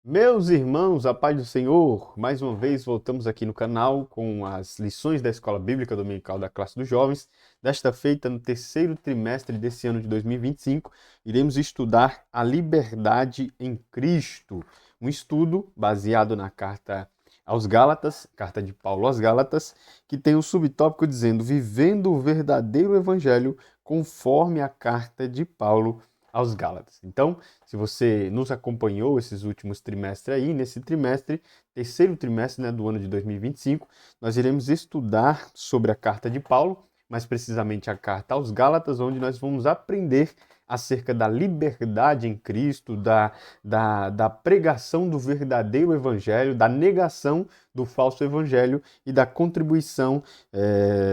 Meus irmãos, a paz do Senhor, mais uma vez voltamos aqui no canal com as lições da Escola Bíblica Dominical da Classe dos Jovens. Desta feita, no terceiro trimestre desse ano de 2025, iremos estudar a liberdade em Cristo. Um estudo baseado na carta aos Gálatas, carta de Paulo aos Gálatas, que tem o subtópico dizendo: Vivendo o verdadeiro Evangelho conforme a carta de Paulo aos Gálatas. Então, se você nos acompanhou esses últimos trimestres aí, nesse trimestre, terceiro trimestre, né, do ano de 2025, nós iremos estudar sobre a carta de Paulo, mais precisamente a carta aos Gálatas, onde nós vamos aprender acerca da liberdade em Cristo, da pregação do verdadeiro evangelho, da negação do falso evangelho e da contribuição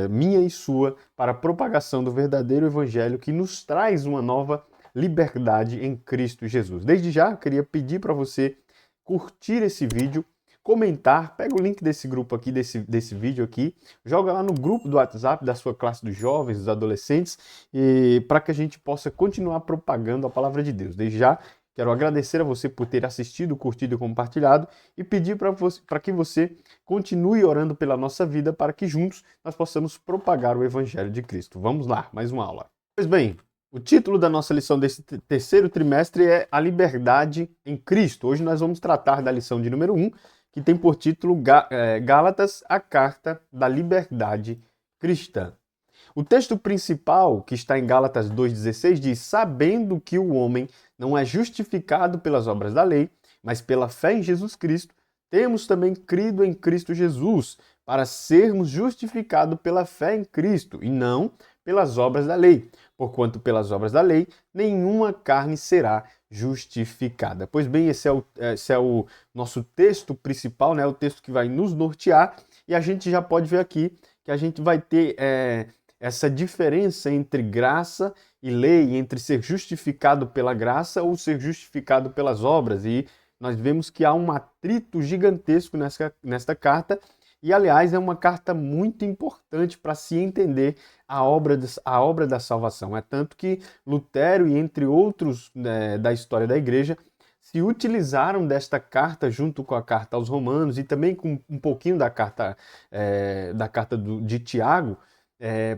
minha e sua para a propagação do verdadeiro evangelho que nos traz uma nova liberdade em Cristo Jesus. Desde já, eu queria pedir para você curtir esse vídeo, comentar, pega o link desse grupo aqui, desse vídeo aqui, joga lá no grupo do WhatsApp da sua classe dos jovens, dos adolescentes, para que a gente possa continuar propagando a palavra de Deus. Desde já, quero agradecer a você por ter assistido, curtido e compartilhado e pedir para que você continue orando pela nossa vida para que juntos nós possamos propagar o Evangelho de Cristo. Vamos lá, mais uma aula. Pois bem, o título da nossa lição desse terceiro trimestre é A Liberdade em Cristo. Hoje nós vamos tratar da lição de número 1, que tem por título Gálatas, a Carta da Liberdade Cristã. O texto principal, que está em Gálatas 2,16, diz: Sabendo que o homem não é justificado pelas obras da lei, mas pela fé em Jesus Cristo, temos também crido em Cristo Jesus, para sermos justificados pela fé em Cristo, e não pelas obras da lei. Porquanto pelas obras da lei, nenhuma carne será justificada. Pois bem, esse é o nosso texto principal, né? O texto que vai nos nortear, e a gente já pode ver aqui que a gente vai ter essa diferença entre graça e lei, entre ser justificado pela graça ou ser justificado pelas obras. E nós vemos que há um atrito gigantesco nesta carta, e aliás é uma carta muito importante para se entender a obra da salvação. É tanto que Lutero e entre outros da história da igreja se utilizaram desta carta junto com a carta aos Romanos e também com um pouquinho da carta de Tiago,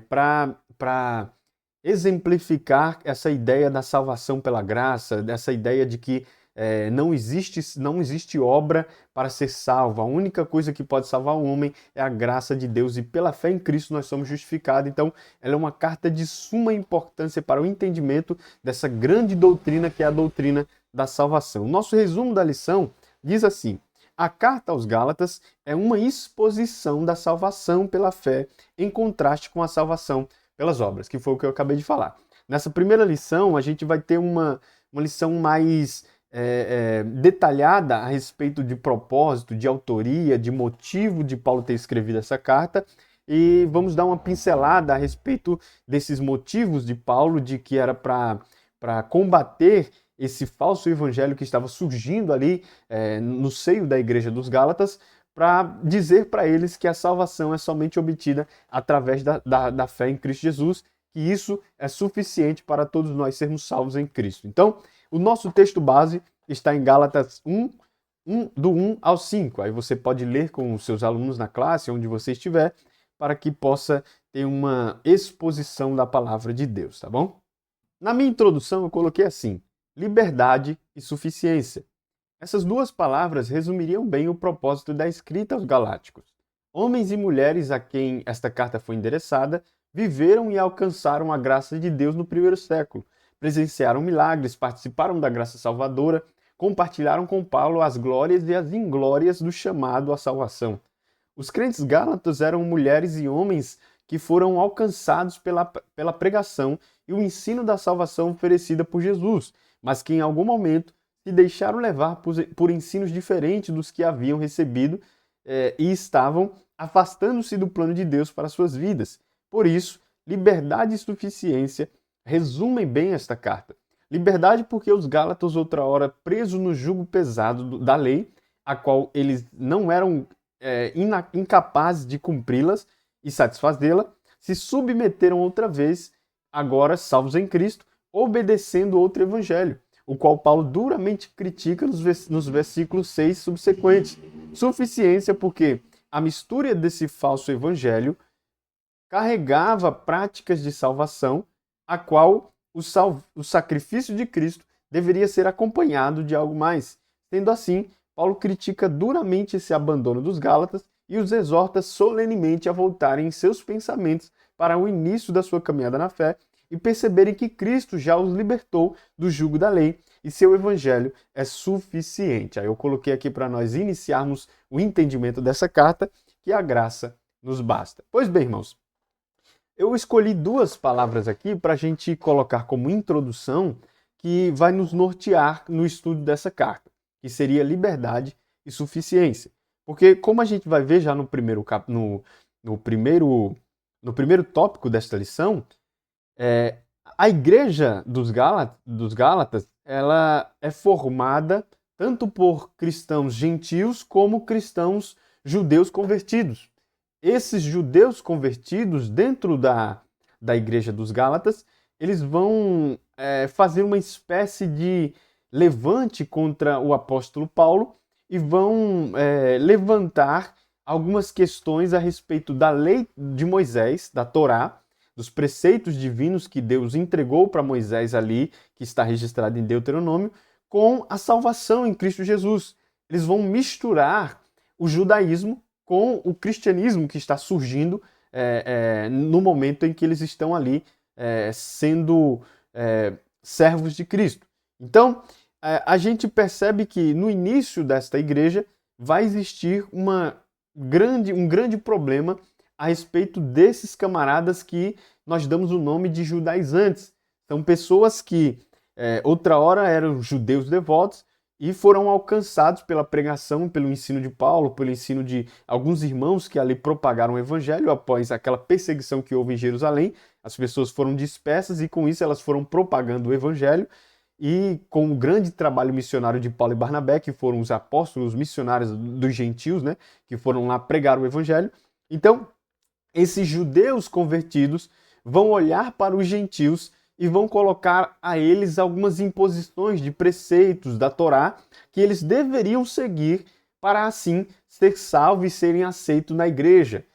para exemplificar essa ideia da salvação pela graça, dessa ideia de que não existe obra para ser salvo. A única coisa que pode salvar o homem é a graça de Deus, e pela fé em Cristo nós somos justificados. Então, ela é uma carta de suma importância para o entendimento dessa grande doutrina que é a doutrina da salvação. O nosso resumo da lição diz assim: a carta aos Gálatas é uma exposição da salvação pela fé, em contraste com a salvação pelas obras, que foi o que eu acabei de falar. Nessa primeira lição, a gente vai ter uma lição mais detalhada a respeito de propósito, de autoria, de motivo de Paulo ter escrevido essa carta, e vamos dar uma pincelada a respeito desses motivos de Paulo, de que era para combater esse falso evangelho que estava surgindo ali no seio da igreja dos Gálatas, para dizer para eles que a salvação é somente obtida através da fé em Cristo Jesus, que isso é suficiente para todos nós sermos salvos em Cristo. Então, o nosso texto base está em Gálatas 1, do 1 ao 5. Aí você pode ler com os seus alunos na classe, onde você estiver, para que possa ter uma exposição da palavra de Deus, tá bom? Na minha introdução eu coloquei assim: liberdade e suficiência. Essas duas palavras resumiriam bem o propósito da escrita aos Galáticos. Homens e mulheres a quem esta carta foi endereçada viveram e alcançaram a graça de Deus no primeiro século, presenciaram milagres, participaram da graça salvadora, compartilharam com Paulo as glórias e as inglórias do chamado à salvação. Os crentes gálatas eram mulheres e homens que foram alcançados pela pregação e o ensino da salvação oferecida por Jesus, mas que em algum momento se deixaram levar por ensinos diferentes dos que haviam recebido e estavam afastando-se do plano de Deus para suas vidas. Por isso, liberdade e suficiência resumem bem esta carta. Liberdade porque os Gálatas, outra hora presos no jugo pesado da lei, a qual eles não eram incapazes de cumpri-las e satisfazê-la, se submeteram outra vez, agora salvos em Cristo, obedecendo outro evangelho. o qual Paulo duramente critica nos versículos 6 subsequentes. Suficiência porque a mistura desse falso evangelho carregava práticas de salvação, a qual o sacrifício de Cristo deveria ser acompanhado de algo mais. Sendo assim, Paulo critica duramente esse abandono dos Gálatas e os exorta solenemente a voltarem em seus pensamentos para o início da sua caminhada na fé e perceberem que Cristo já os libertou do jugo da lei e seu evangelho é suficiente. Aí eu coloquei aqui para nós iniciarmos o entendimento dessa carta, que a graça nos basta. Pois bem, irmãos, eu escolhi duas palavras aqui para a gente colocar como introdução que vai nos nortear no estudo dessa carta, que seria liberdade e suficiência. Porque, como a gente vai ver já no primeiro tópico desta lição, a igreja dos Gálatas, ela é formada tanto por cristãos gentios como cristãos judeus convertidos. Esses judeus convertidos dentro da igreja dos Gálatas, eles vão fazer uma espécie de levante contra o apóstolo Paulo e vão levantar algumas questões a respeito da lei de Moisés, da Torá, dos preceitos divinos que Deus entregou para Moisés ali, que está registrado em Deuteronômio, com a salvação em Cristo Jesus. Eles vão misturar o judaísmo com o cristianismo que está surgindo no momento em que eles estão ali sendo servos de Cristo. Então, a gente percebe que no início desta igreja vai existir um grande problema a respeito desses camaradas que nós damos o nome de judaizantes. São pessoas que outra hora eram judeus devotos e foram alcançados pela pregação, pelo ensino de Paulo, pelo ensino de alguns irmãos que ali propagaram o evangelho após aquela perseguição que houve em Jerusalém. As pessoas foram dispersas e com isso elas foram propagando o evangelho e com o grande trabalho missionário de Paulo e Barnabé, que foram os apóstolos missionários dos gentios, né, que foram lá pregar o evangelho. Então, esses judeus convertidos vão olhar para os gentios e vão colocar a eles algumas imposições de preceitos da Torá que eles deveriam seguir para assim ser salvos e serem aceitos na igreja.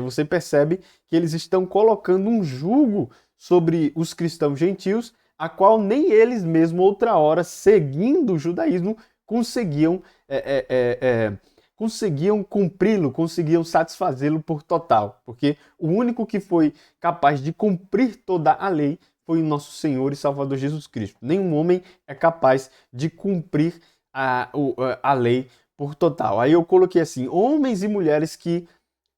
Você percebe que eles estão colocando um jugo sobre os cristãos gentios, a qual nem eles mesmos, outra hora, seguindo o judaísmo, conseguiam cumpri-lo, conseguiam satisfazê-lo por total. Porque o único que foi capaz de cumprir toda a lei foi o nosso Senhor e Salvador Jesus Cristo. Nenhum homem é capaz de cumprir a lei por total. Aí eu coloquei assim, homens e mulheres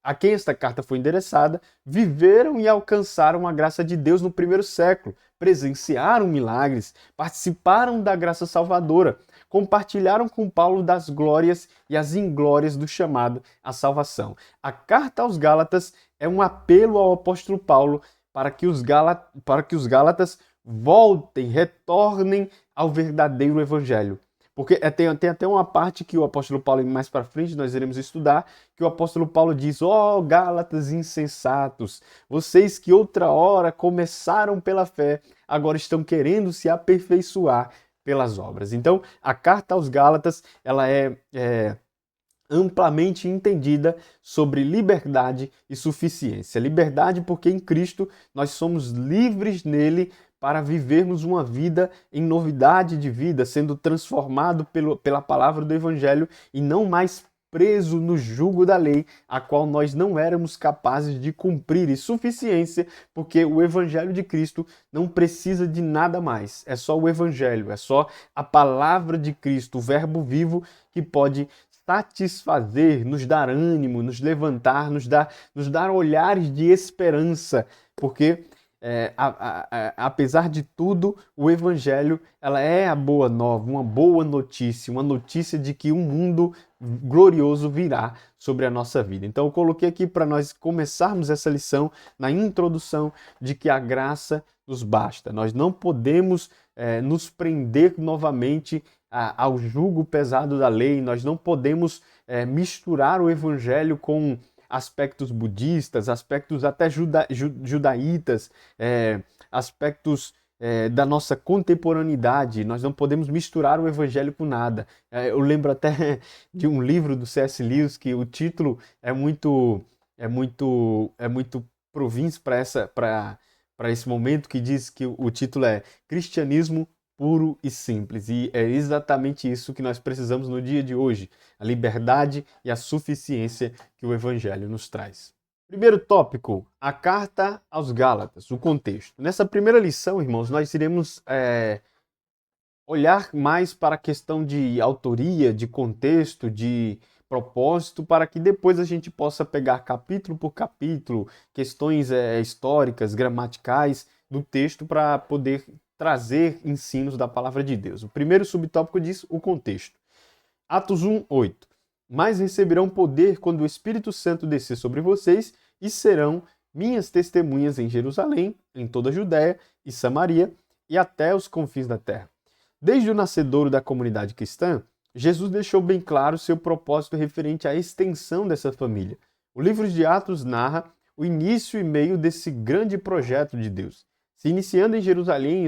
a quem esta carta foi endereçada, viveram e alcançaram a graça de Deus no primeiro século, presenciaram milagres, participaram da graça salvadora, compartilharam com Paulo das glórias e as inglórias do chamado à salvação. A carta aos Gálatas é um apelo ao apóstolo Paulo para que os Gálatas voltem, retornem ao verdadeiro evangelho. Porque tem até uma parte que o apóstolo Paulo, mais para frente, nós iremos estudar, que o apóstolo Paulo diz, ó Gálatas insensatos, vocês que outra hora começaram pela fé, agora estão querendo se aperfeiçoar pelas obras. Então, a carta aos Gálatas, ela é amplamente entendida sobre liberdade e suficiência. Liberdade porque em Cristo nós somos livres nele para vivermos uma vida em novidade de vida, sendo transformado pela palavra do Evangelho e não mais preso no jugo da lei, a qual nós não éramos capazes de cumprir, e suficiência, porque o Evangelho de Cristo não precisa de nada mais. É só o Evangelho, é só a palavra de Cristo, o Verbo vivo, que pode satisfazer, nos dar ânimo, nos levantar, nos dar olhares de esperança, porque apesar de tudo, o Evangelho ela é a boa nova, uma boa notícia, uma notícia de que um mundo glorioso virá sobre a nossa vida. Então eu coloquei aqui para nós começarmos essa lição na introdução de que a graça nos basta. Nós não podemos nos prender novamente ao jugo pesado da lei, nós não podemos misturar o Evangelho com aspectos budistas, aspectos até judaítas, aspectos da nossa contemporaneidade. Nós não podemos misturar o evangelho com nada. Eu lembro até de um livro do C.S. Lewis que o título é muito province para esse momento, que diz que o título é Cristianismo puro e simples. E é exatamente isso que nós precisamos no dia de hoje: a liberdade e a suficiência que o evangelho nos traz. Primeiro tópico, a carta aos Gálatas, o contexto. Nessa primeira lição, irmãos, nós iremos olhar mais para a questão de autoria, de contexto, de propósito, para que depois a gente possa pegar capítulo por capítulo, questões históricas, gramaticais do texto, para poder trazer ensinos da palavra de Deus. O primeiro subtópico diz o contexto. Atos 1:8. Mas receberão poder quando o Espírito Santo descer sobre vocês e serão minhas testemunhas em Jerusalém, em toda a Judéia e Samaria e até os confins da terra. Desde o nascedouro da comunidade cristã, Jesus deixou bem claro seu propósito referente à extensão dessa família. O livro de Atos narra o início e meio desse grande projeto de Deus, se iniciando em Jerusalém,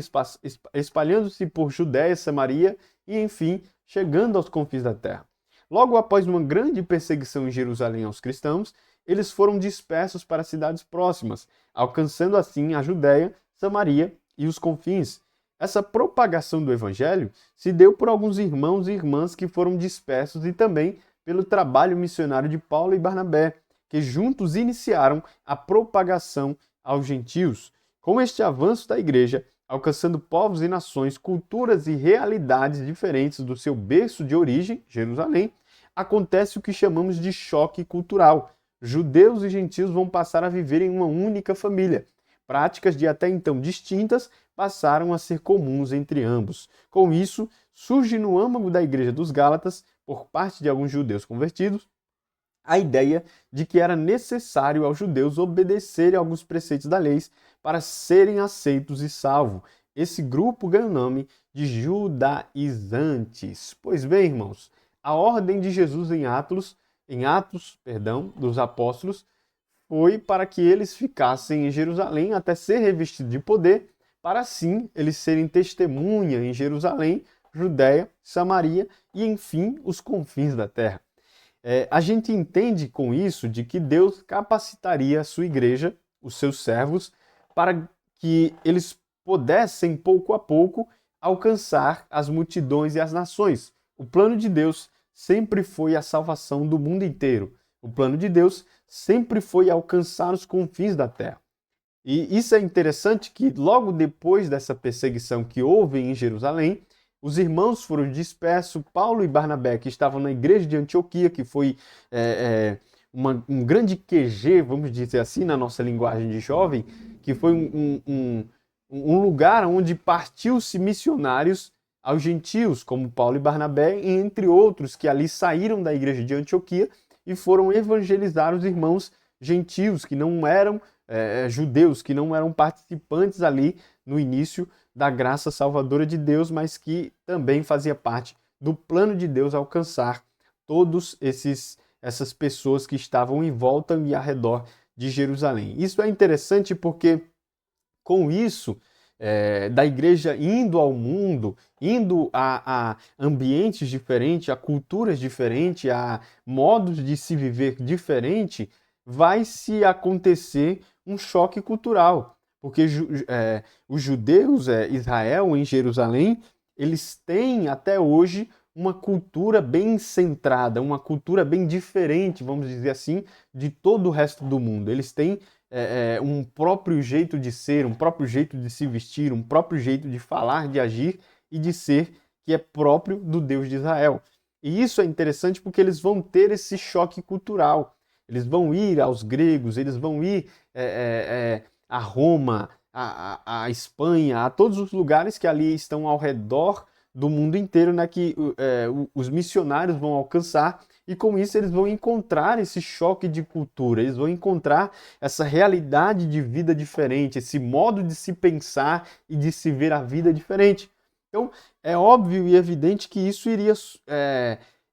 espalhando-se por Judéia, Samaria e, enfim, chegando aos confins da terra. Logo após uma grande perseguição em Jerusalém aos cristãos, eles foram dispersos para cidades próximas, alcançando assim a Judéia, Samaria e os confins. Essa propagação do evangelho se deu por alguns irmãos e irmãs que foram dispersos e também pelo trabalho missionário de Paulo e Barnabé, que juntos iniciaram a propagação aos gentios. Com este avanço da igreja, alcançando povos e nações, culturas e realidades diferentes do seu berço de origem, Jerusalém, acontece o que chamamos de choque cultural. Judeus e gentios vão passar a viver em uma única família. Práticas de até então distintas passaram a ser comuns entre ambos. Com isso, surge no âmago da igreja dos Gálatas, por parte de alguns judeus convertidos, a ideia de que era necessário aos judeus obedecerem a alguns preceitos da lei para serem aceitos e salvos. Esse grupo ganha o nome de judaizantes. Pois bem, irmãos, a ordem de Jesus em Atos, dos apóstolos, foi para que eles ficassem em Jerusalém até ser revestidos de poder, para assim eles serem testemunha em Jerusalém, Judéia, Samaria e, enfim, os confins da terra. A gente entende com isso de que Deus capacitaria a sua igreja, os seus servos, para que eles pudessem, pouco a pouco, alcançar as multidões e as nações. O plano de Deus sempre foi a salvação do mundo inteiro. O plano de Deus sempre foi alcançar os confins da terra. E isso é interessante que logo depois dessa perseguição que houve em Jerusalém, os irmãos foram dispersos. Paulo e Barnabé, que estavam na igreja de Antioquia, que foi um grande QG, vamos dizer assim, na nossa linguagem de jovem, que foi um lugar onde partiu-se missionários aos gentios, como Paulo e Barnabé, e entre outros que ali saíram da igreja de Antioquia e foram evangelizar os irmãos gentios, que não eram judeus, que não eram participantes ali no início da graça salvadora de Deus, mas que também fazia parte do plano de Deus alcançar todos essas pessoas que estavam em volta e ao redor de Jerusalém. Isso é interessante porque com isso, da igreja indo ao mundo, indo a ambientes diferentes, a culturas diferentes, a modos de se viver diferente, vai se acontecer um choque cultural. Porque os judeus, Israel, em Jerusalém, eles têm até hoje uma cultura bem centrada, uma cultura bem diferente, vamos dizer assim, de todo o resto do mundo. Eles têm um próprio jeito de ser, um próprio jeito de se vestir, um próprio jeito de falar, de agir e de ser, que é próprio do Deus de Israel. E isso é interessante porque eles vão ter esse choque cultural. Eles vão ir aos gregos, eles vão ir a Roma, a Espanha, a todos os lugares que ali estão ao redor do mundo inteiro, né, que os missionários vão alcançar, e com isso eles vão encontrar esse choque de cultura, eles vão encontrar essa realidade de vida diferente, esse modo de se pensar e de se ver a vida diferente. Então, é óbvio e evidente que isso iria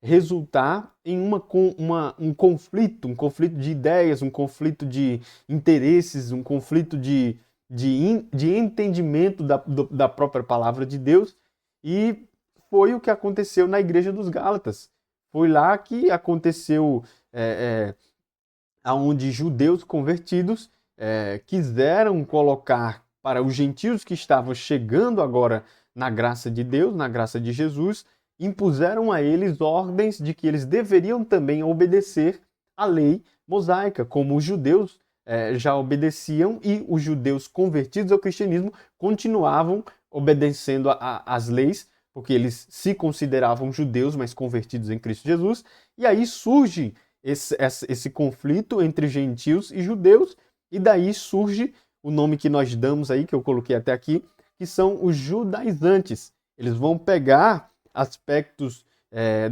resultar em um conflito de ideias, um conflito de interesses, um conflito de de entendimento da própria palavra de Deus, e foi o que aconteceu na igreja dos Gálatas. Foi lá que aconteceu, aonde judeus convertidos quiseram colocar para os gentios que estavam chegando agora na graça de Deus, na graça de Jesus, impuseram a eles ordens de que eles deveriam também obedecer à lei mosaica, como os judeus já obedeciam, e os judeus convertidos ao cristianismo continuavam obedecendo às leis, porque eles se consideravam judeus, mas convertidos em Cristo Jesus. E aí surge esse conflito entre gentios e judeus, e daí surge o nome que nós damos aí, que eu coloquei até aqui, que são os judaizantes. Eles vão pegar aspectos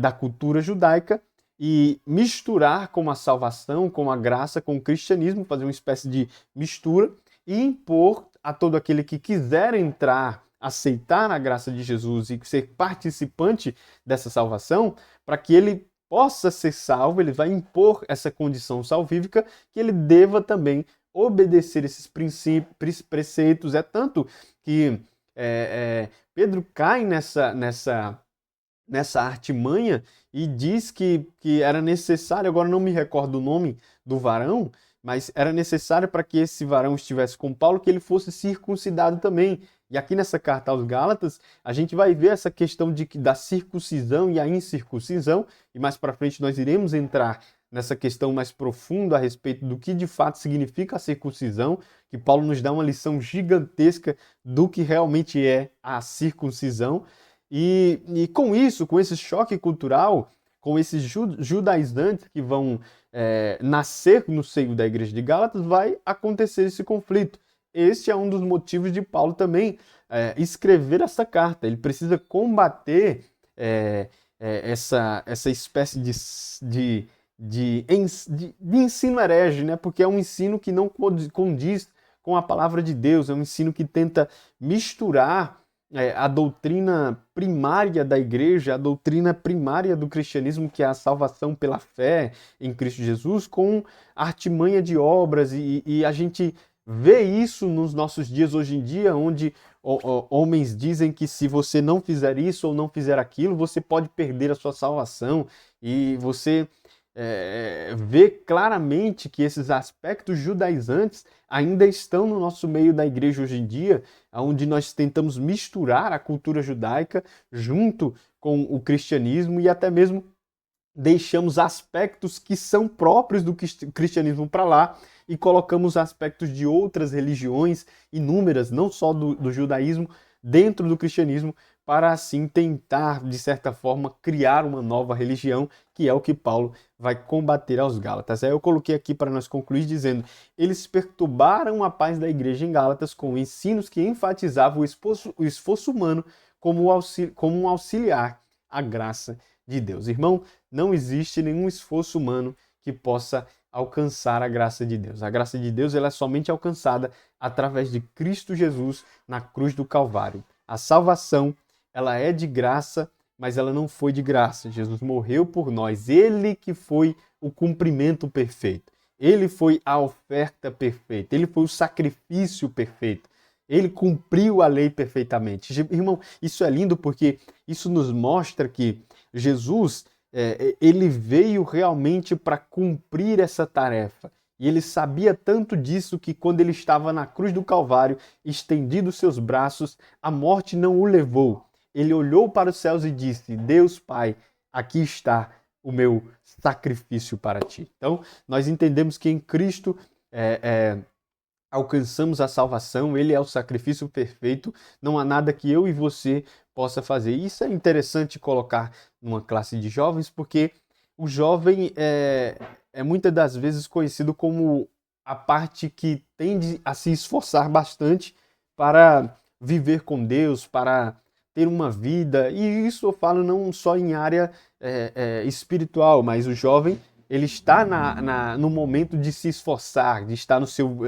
da cultura judaica e misturar com a salvação, com a graça, com o cristianismo, fazer uma espécie de mistura e impor a todo aquele que quiser entrar, aceitar a graça de Jesus e ser participante dessa salvação, para que ele possa ser salvo, ele vai impor essa condição salvífica, que ele deva também obedecer esses preceitos. É tanto que Pedro cai nessa artimanha e diz que era necessário, agora não me recordo o nome do varão, mas era necessário para que esse varão estivesse com Paulo, que ele fosse circuncidado também. E aqui nessa carta aos Gálatas, a gente vai ver essa questão da circuncisão e a incircuncisão, e mais para frente nós iremos entrar nessa questão mais profunda a respeito do que de fato significa a circuncisão, que Paulo nos dá uma lição gigantesca do que realmente é a circuncisão. E com isso, com esse choque cultural, com esses judaizantes que vão nascer no seio da igreja de Gálatas, vai acontecer esse conflito. Este é um dos motivos de Paulo também escrever essa carta. Ele precisa combater essa espécie de ensino herege, né? Porque é um ensino que não condiz com a palavra de Deus, é um ensino que tenta misturar a doutrina primária da igreja, a doutrina primária do cristianismo, que é a salvação pela fé em Cristo Jesus, com artimanha de obras, e a gente vê isso nos nossos dias hoje em dia, onde homens dizem que se você não fizer isso ou não fizer aquilo, você pode perder a sua salvação, e você vê claramente que esses aspectos judaizantes ainda estão no nosso meio da igreja hoje em dia, onde nós tentamos misturar a cultura judaica junto com o cristianismo e até mesmo deixamos aspectos que são próprios do cristianismo para lá e colocamos aspectos de outras religiões inúmeras, não só do judaísmo, dentro do cristianismo, para assim tentar, de certa forma, criar uma nova religião, que é o que Paulo vai combater aos Gálatas. Aí eu coloquei aqui para nós concluir dizendo: eles perturbaram a paz da igreja em Gálatas com ensinos que enfatizavam o esforço humano como um auxiliar à graça de Deus. Irmão, não existe nenhum esforço humano que possa alcançar a graça de Deus. A graça de Deus ela é somente alcançada através de Cristo Jesus na cruz do Calvário. A salvação ela é de graça, mas ela não foi de graça. Jesus morreu por nós. Ele que foi o cumprimento perfeito. Ele foi a oferta perfeita. Ele foi o sacrifício perfeito. Ele cumpriu a lei perfeitamente. Irmão, isso é lindo porque isso nos mostra que Jesus, ele veio realmente para cumprir essa tarefa. E ele sabia tanto disso que quando ele estava na cruz do Calvário, estendido seus braços, a morte não o levou. Ele olhou para os céus e disse: Deus Pai, aqui está o meu sacrifício para ti. Então, nós entendemos que em Cristo alcançamos a salvação, ele é o sacrifício perfeito, não há nada que eu e você possa fazer. Isso é interessante colocar numa classe de jovens, porque o jovem é muitas das vezes conhecido como a parte que tende a se esforçar bastante para viver com Deus, para ter uma vida, e isso eu falo não só em área espiritual, mas o jovem ele está no momento de se esforçar, de estar no seu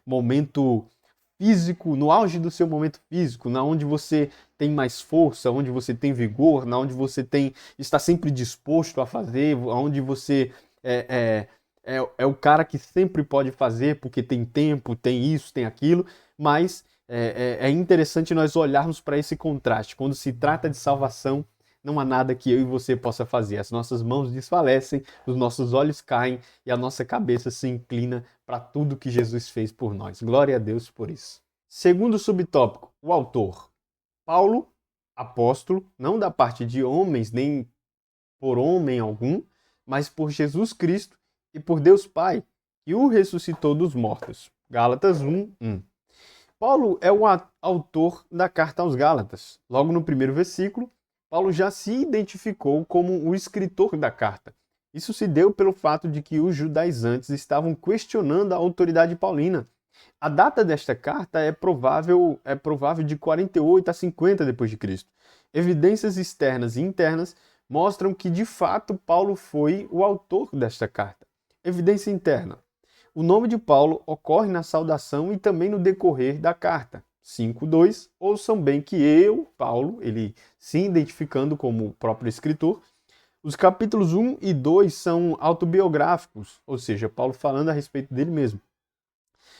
momento físico, no auge do seu momento físico, na onde você tem mais força, onde você tem vigor, na onde você está sempre disposto a fazer, onde você é o cara que sempre pode fazer porque tem tempo, tem isso, tem aquilo, mas é interessante nós olharmos para esse contraste. Quando se trata de salvação, não há nada que eu e você possa fazer. As nossas mãos desfalecem, os nossos olhos caem e a nossa cabeça se inclina para tudo que Jesus fez por nós. Glória a Deus por isso. Segundo subtópico, o autor. Paulo, apóstolo, não da parte de homens, nem por homem algum, mas por Jesus Cristo e por Deus Pai, que o ressuscitou dos mortos. Gálatas 1:1. Paulo é o autor da carta aos Gálatas. Logo no primeiro versículo, Paulo já se identificou como o escritor da carta. Isso se deu pelo fato de que os judaizantes estavam questionando a autoridade paulina. A data desta carta é provável de 48 a 50 depois de Cristo. Evidências externas e internas mostram que de fato Paulo foi o autor desta carta. Evidência interna. O nome de Paulo ocorre na saudação e também no decorrer da carta. 5:2. Ouçam bem que eu, Paulo, ele se identificando como o próprio escritor, os capítulos 1 e 2 são autobiográficos, ou seja, Paulo falando a respeito dele mesmo.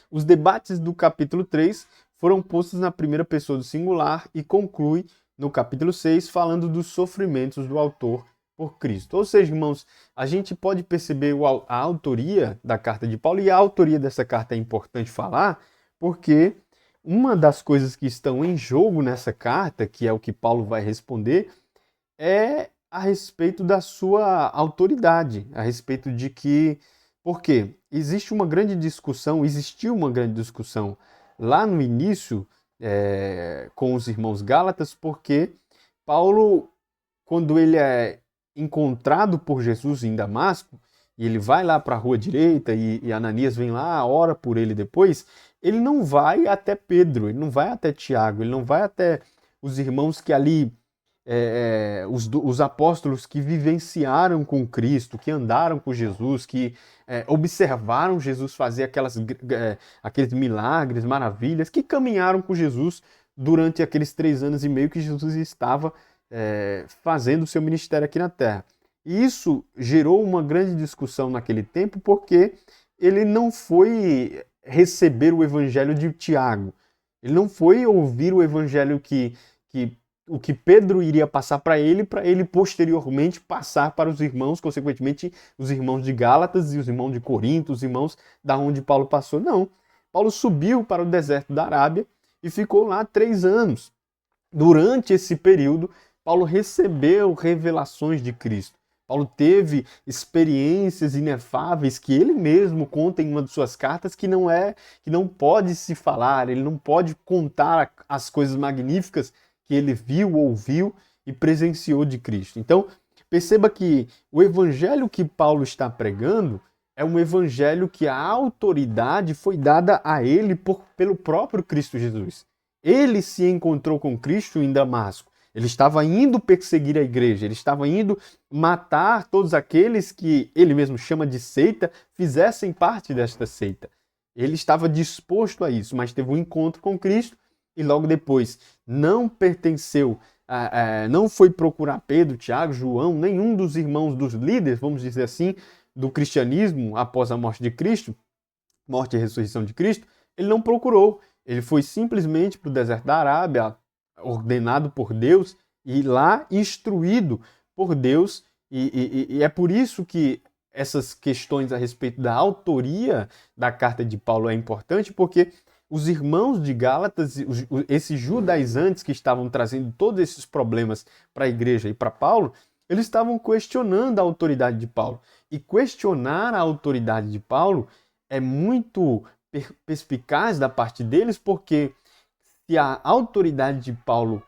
Os debates do capítulo 3 foram postos na primeira pessoa do singular e conclui no capítulo 6 falando dos sofrimentos do autor por Cristo. Ou seja, irmãos, a gente pode perceber a autoria da carta de Paulo, e a autoria dessa carta é importante falar, porque uma das coisas que estão em jogo nessa carta, que é o que Paulo vai responder, é a respeito da sua autoridade, a respeito de que... Por quê? Existiu uma grande discussão lá no início com os irmãos Gálatas, porque Paulo, quando ele é encontrado por Jesus em Damasco, e ele vai lá para a rua direita, e Ananias vem lá, ora por ele depois, ele não vai até Pedro, ele não vai até Tiago, ele não vai até os irmãos que ali, os apóstolos que vivenciaram com Cristo, que andaram com Jesus, que observaram Jesus fazer aqueles milagres, maravilhas, que caminharam com Jesus durante aqueles 3 anos e meio que Jesus estava fazendo o seu ministério aqui na Terra. E isso gerou uma grande discussão naquele tempo, porque ele não foi receber o evangelho de Tiago, ele não foi ouvir o evangelho o que Pedro iria passar para ele posteriormente passar para os irmãos, consequentemente os irmãos de Gálatas e os irmãos de Corinto, os irmãos da onde Paulo passou. Não, Paulo subiu para o deserto da Arábia e ficou lá 3 anos. Durante esse período, Paulo recebeu revelações de Cristo. Paulo teve experiências inefáveis que ele mesmo conta em uma de suas cartas, que não pode se falar, ele não pode contar as coisas magníficas que ele viu, ouviu e presenciou de Cristo. Então, perceba que o evangelho que Paulo está pregando é um evangelho que a autoridade foi dada a ele pelo próprio Cristo Jesus. Ele se encontrou com Cristo em Damasco. Ele estava indo perseguir a igreja, ele estava indo matar todos aqueles que ele mesmo chama de seita, fizessem parte desta seita. Ele estava disposto a isso, mas teve um encontro com Cristo e logo depois não pertenceu, não foi procurar Pedro, Tiago, João, nenhum dos irmãos, dos líderes, vamos dizer assim, do cristianismo após a morte de Cristo, morte e ressurreição de Cristo. Ele não procurou, ele foi simplesmente para o deserto da Arábia, ordenado por Deus e lá instruído por Deus, e é por isso que essas questões a respeito da autoria da carta de Paulo é importante, porque os irmãos de Gálatas, esses judaizantes que estavam trazendo todos esses problemas para a igreja e para Paulo, eles estavam questionando a autoridade de Paulo. E questionar a autoridade de Paulo é muito perspicaz da parte deles, porque se a autoridade de Paulo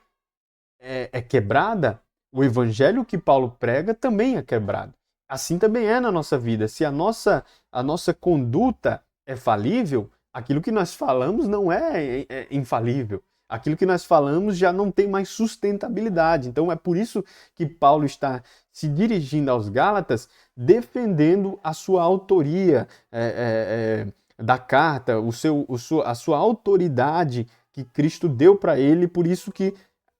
é quebrada, o evangelho que Paulo prega também é quebrado. Assim também é na nossa vida. Se a nossa conduta é falível, aquilo que nós falamos não é infalível. Aquilo que nós falamos já não tem mais sustentabilidade. Então é por isso que Paulo está se dirigindo aos Gálatas, defendendo a sua autoria da carta, a sua autoridade que Cristo deu para ele. Por isso que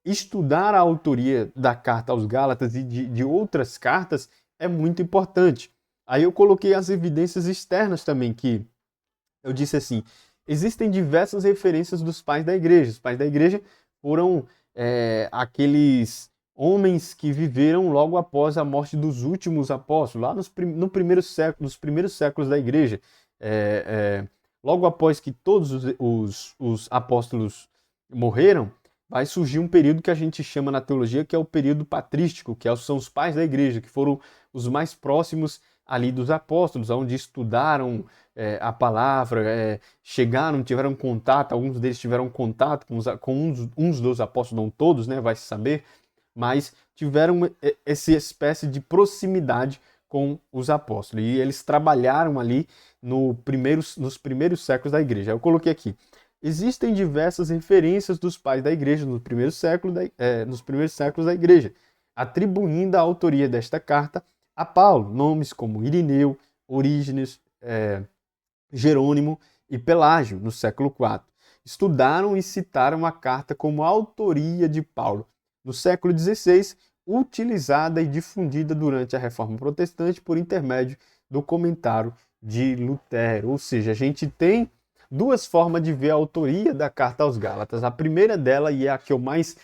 estudar a autoria da carta aos Gálatas e de outras cartas é muito importante. Aí eu coloquei as evidências externas também, que eu disse assim, existem diversas referências dos pais da igreja. Os pais da igreja foram aqueles homens que viveram logo após a morte dos últimos apóstolos, lá no primeiro século, nos primeiros séculos da igreja. Logo após que todos os apóstolos morreram, vai surgir um período que a gente chama na teologia, que é o período patrístico, que são os pais da igreja, que foram os mais próximos ali dos apóstolos, onde estudaram a palavra, chegaram, tiveram contato, alguns deles tiveram contato com uns dos apóstolos, não todos, né, vai se saber, mas tiveram essa espécie de proximidade com os apóstolos, e eles trabalharam ali nos primeiros séculos da igreja. Eu coloquei aqui, existem diversas referências dos pais da igreja nos primeiros séculos da igreja, atribuindo a autoria desta carta a Paulo, nomes como Irineu, Orígenes, Jerônimo e Pelágio, no século IV. Estudaram e citaram a carta como autoria de Paulo. No século XVI, utilizada e difundida durante a Reforma Protestante por intermédio do comentário de Lutero. Ou seja, a gente tem duas formas de ver a autoria da carta aos Gálatas. A primeira dela, e é a que eu mais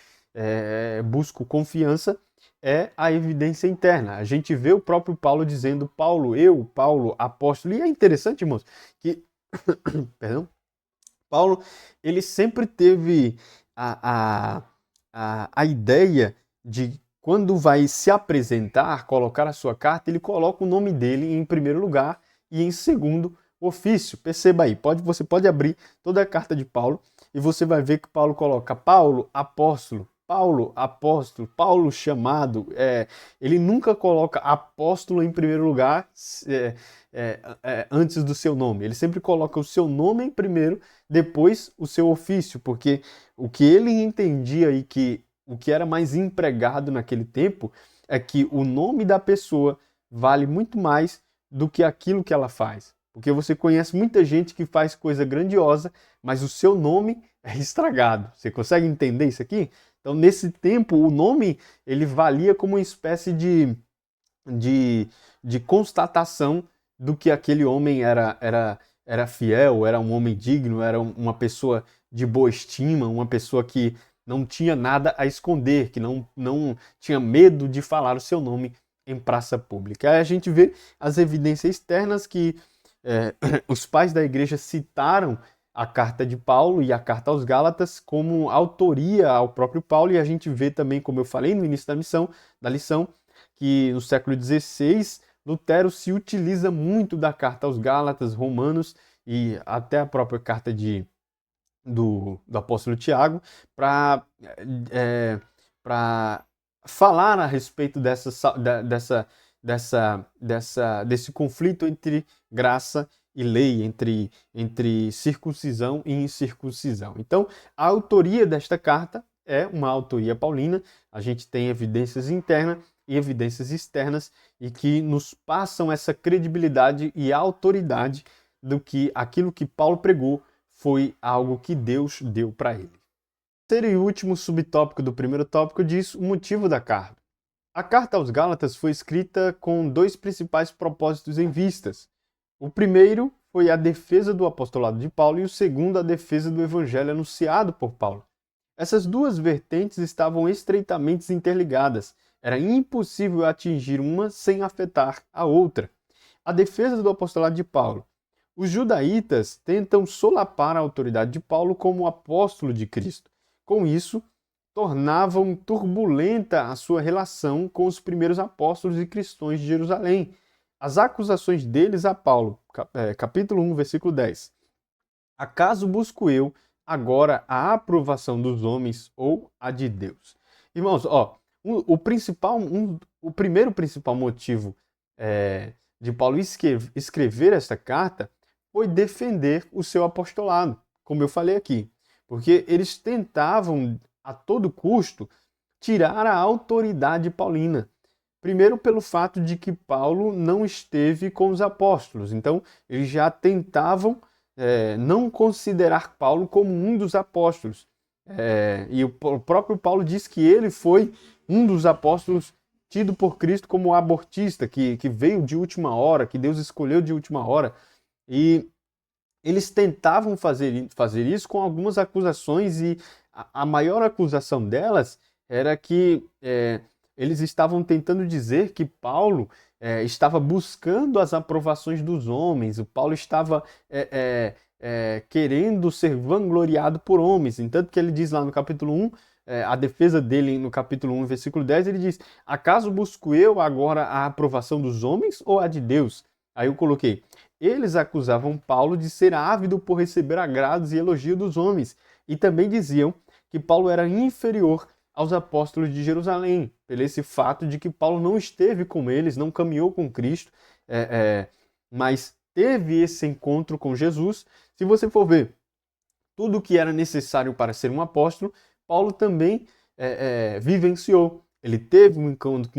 busco confiança, é a evidência interna. A gente vê o próprio Paulo dizendo, Paulo, apóstolo. E é interessante, irmãos, que perdão, Paulo, ele sempre teve a ideia de, quando vai se apresentar, colocar a sua carta, ele coloca o nome dele em primeiro lugar e em segundo ofício. Perceba aí, você pode abrir toda a carta de Paulo e você vai ver que Paulo coloca Paulo, apóstolo, Paulo chamado. Ele nunca coloca apóstolo em primeiro lugar antes do seu nome. Ele sempre coloca o seu nome em primeiro, depois o seu ofício, porque o que ele entendia e que o que era mais empregado naquele tempo é que o nome da pessoa vale muito mais do que aquilo que ela faz. Porque você conhece muita gente que faz coisa grandiosa, mas o seu nome é estragado. Você consegue entender isso aqui? Então, nesse tempo, o nome ele valia como uma espécie de constatação do que aquele homem era fiel, era um homem digno, era uma pessoa de boa estima, uma pessoa que não tinha nada a esconder, que não tinha medo de falar o seu nome em praça pública. Aí a gente vê as evidências externas que os pais da igreja citaram a carta de Paulo e a carta aos Gálatas como autoria ao próprio Paulo, e a gente vê também, como eu falei no início da lição, que no século XVI, Lutero se utiliza muito da carta aos Gálatas, Romanos e até a própria carta do apóstolo Tiago para falar a respeito desse conflito entre graça e lei, entre circuncisão e incircuncisão. Então, a autoria desta carta é uma autoria paulina. A gente tem evidências internas e evidências externas e que nos passam essa credibilidade e autoridade do que aquilo que Paulo pregou foi algo que Deus deu para ele. O terceiro e último subtópico do primeiro tópico diz o motivo da carta. A carta aos Gálatas foi escrita com dois principais propósitos em vistas. O primeiro foi a defesa do apostolado de Paulo e o segundo a defesa do evangelho anunciado por Paulo. Essas duas vertentes estavam estreitamente interligadas. Era impossível atingir uma sem afetar a outra. A defesa do apostolado de Paulo. Os judaítas tentam solapar a autoridade de Paulo como apóstolo de Cristo. Com isso, tornavam turbulenta a sua relação com os primeiros apóstolos e cristãos de Jerusalém. As acusações deles a Paulo, capítulo 1, versículo 10. Acaso busco eu agora a aprovação dos homens ou a de Deus? Irmãos, o primeiro principal motivo de Paulo escrever esta carta foi defender o seu apostolado, como eu falei aqui. Porque eles tentavam, a todo custo, tirar a autoridade paulina. Primeiro, pelo fato de que Paulo não esteve com os apóstolos. Então, eles já tentavam não considerar Paulo como um dos apóstolos. E o próprio Paulo diz que ele foi um dos apóstolos tido por Cristo como abortista, que veio de última hora, que Deus escolheu de última hora. E eles tentavam fazer isso com algumas acusações, e a maior acusação delas era que eles estavam tentando dizer que Paulo estava buscando as aprovações dos homens, o Paulo estava querendo ser vangloriado por homens. Tanto que ele diz lá no capítulo 1, a defesa dele no capítulo 1, versículo 10, ele diz: acaso busco eu agora a aprovação dos homens ou a de Deus? Aí eu coloquei: eles acusavam Paulo de ser ávido por receber agrados e elogio dos homens, e também diziam que Paulo era inferior aos apóstolos de Jerusalém, pelo esse fato de que Paulo não esteve com eles, não caminhou com Cristo, mas teve esse encontro com Jesus. Se você for ver tudo o que era necessário para ser um apóstolo, Paulo também vivenciou. Ele teve um encontro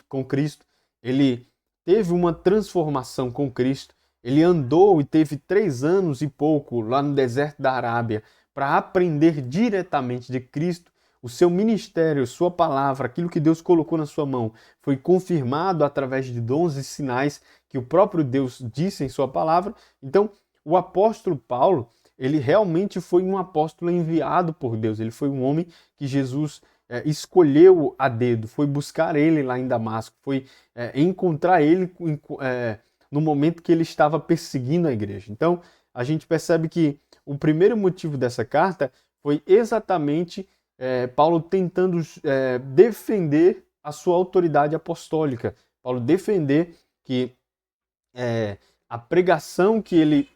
com Cristo, ele teve uma transformação com Cristo, ele andou e teve 3 anos e pouco lá no deserto da Arábia para aprender diretamente de Cristo. O seu ministério, sua palavra, aquilo que Deus colocou na sua mão, foi confirmado através de dons e sinais que o próprio Deus disse em sua palavra. Então, o apóstolo Paulo, ele realmente foi um apóstolo enviado por Deus. Ele foi um homem que Jesus escolheu a dedo, foi buscar ele lá em Damasco, foi encontrar ele no momento que ele estava perseguindo a igreja. Então, a gente percebe que o primeiro motivo dessa carta foi exatamente Paulo tentando defender a sua autoridade apostólica. Paulo defender que a pregação que ele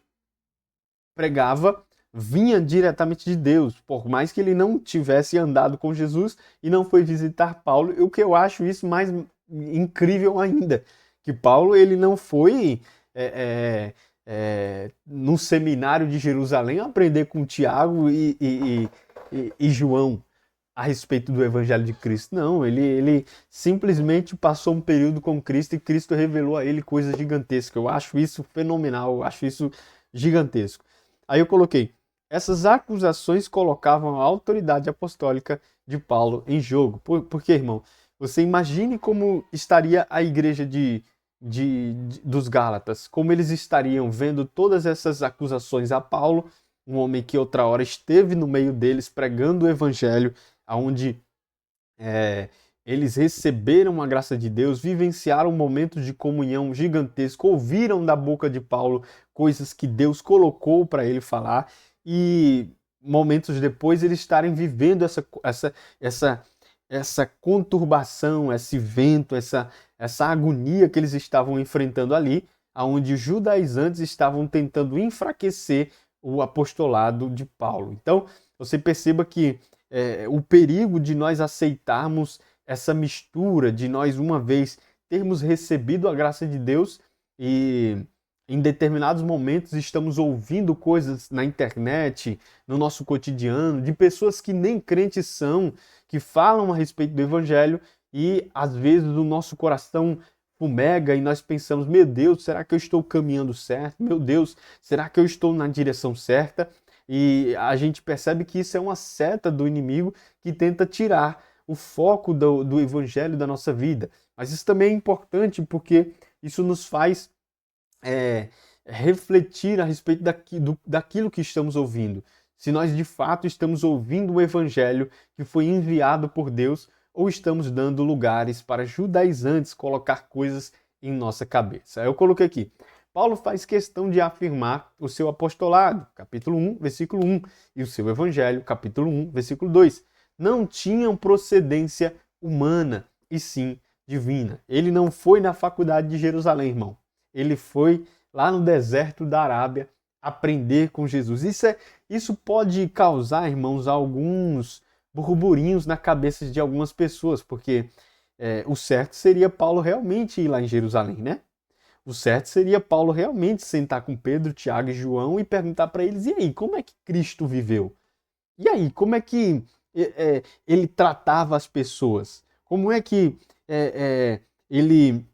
pregava vinha diretamente de Deus, por mais que ele não tivesse andado com Jesus e não foi visitar Paulo. O que eu acho isso mais incrível ainda, que Paulo ele não foi num seminário de Jerusalém aprender com Tiago e João a respeito do Evangelho de Cristo. Não, ele simplesmente passou um período com Cristo e Cristo revelou a ele coisas gigantescas. Eu acho isso fenomenal, eu acho isso gigantesco. Aí eu coloquei: essas acusações colocavam a autoridade apostólica de Paulo em jogo. Porque, irmão, você imagine como estaria a igreja dos Gálatas, como eles estariam vendo todas essas acusações a Paulo, um homem que outra hora esteve no meio deles pregando o evangelho, onde eles receberam a graça de Deus, vivenciaram momentos de comunhão gigantesco, ouviram da boca de Paulo coisas que Deus colocou para ele falar, e momentos depois eles estarem vivendo essa conturbação, esse vento, essa agonia que eles estavam enfrentando ali, onde os judaizantes estavam tentando enfraquecer o apostolado de Paulo. Então, você perceba que o perigo de nós aceitarmos essa mistura, de nós uma vez termos recebido a graça de Deus e em determinados momentos estamos ouvindo coisas na internet, no nosso cotidiano, de pessoas que nem crentes são, que falam a respeito do evangelho, e às vezes o nosso coração fumega e nós pensamos: meu Deus, será que eu estou caminhando certo? Meu Deus, será que eu estou na direção certa? E a gente percebe que isso é uma seta do inimigo que tenta tirar o foco do evangelho da nossa vida. Mas isso também é importante porque isso nos faz refletir a respeito daquilo que estamos ouvindo. Se nós de fato estamos ouvindo o evangelho que foi enviado por Deus, ou estamos dando lugares para judaizantes colocar coisas em nossa cabeça. Eu coloquei aqui: Paulo faz questão de afirmar o seu apostolado, capítulo 1, versículo 1, e o seu evangelho, capítulo 1, versículo 2. Não tinham procedência humana, e sim divina. Ele não foi na faculdade de Jerusalém, irmão. Ele foi lá no deserto da Arábia aprender com Jesus. Isso pode causar, irmãos, alguns burburinhos na cabeça de algumas pessoas, porque o certo seria Paulo realmente ir lá em Jerusalém, né? O certo seria Paulo realmente sentar com Pedro, Tiago e João e perguntar para eles: e aí, como é que Cristo viveu? E aí, como é que ele tratava as pessoas? Como é que ele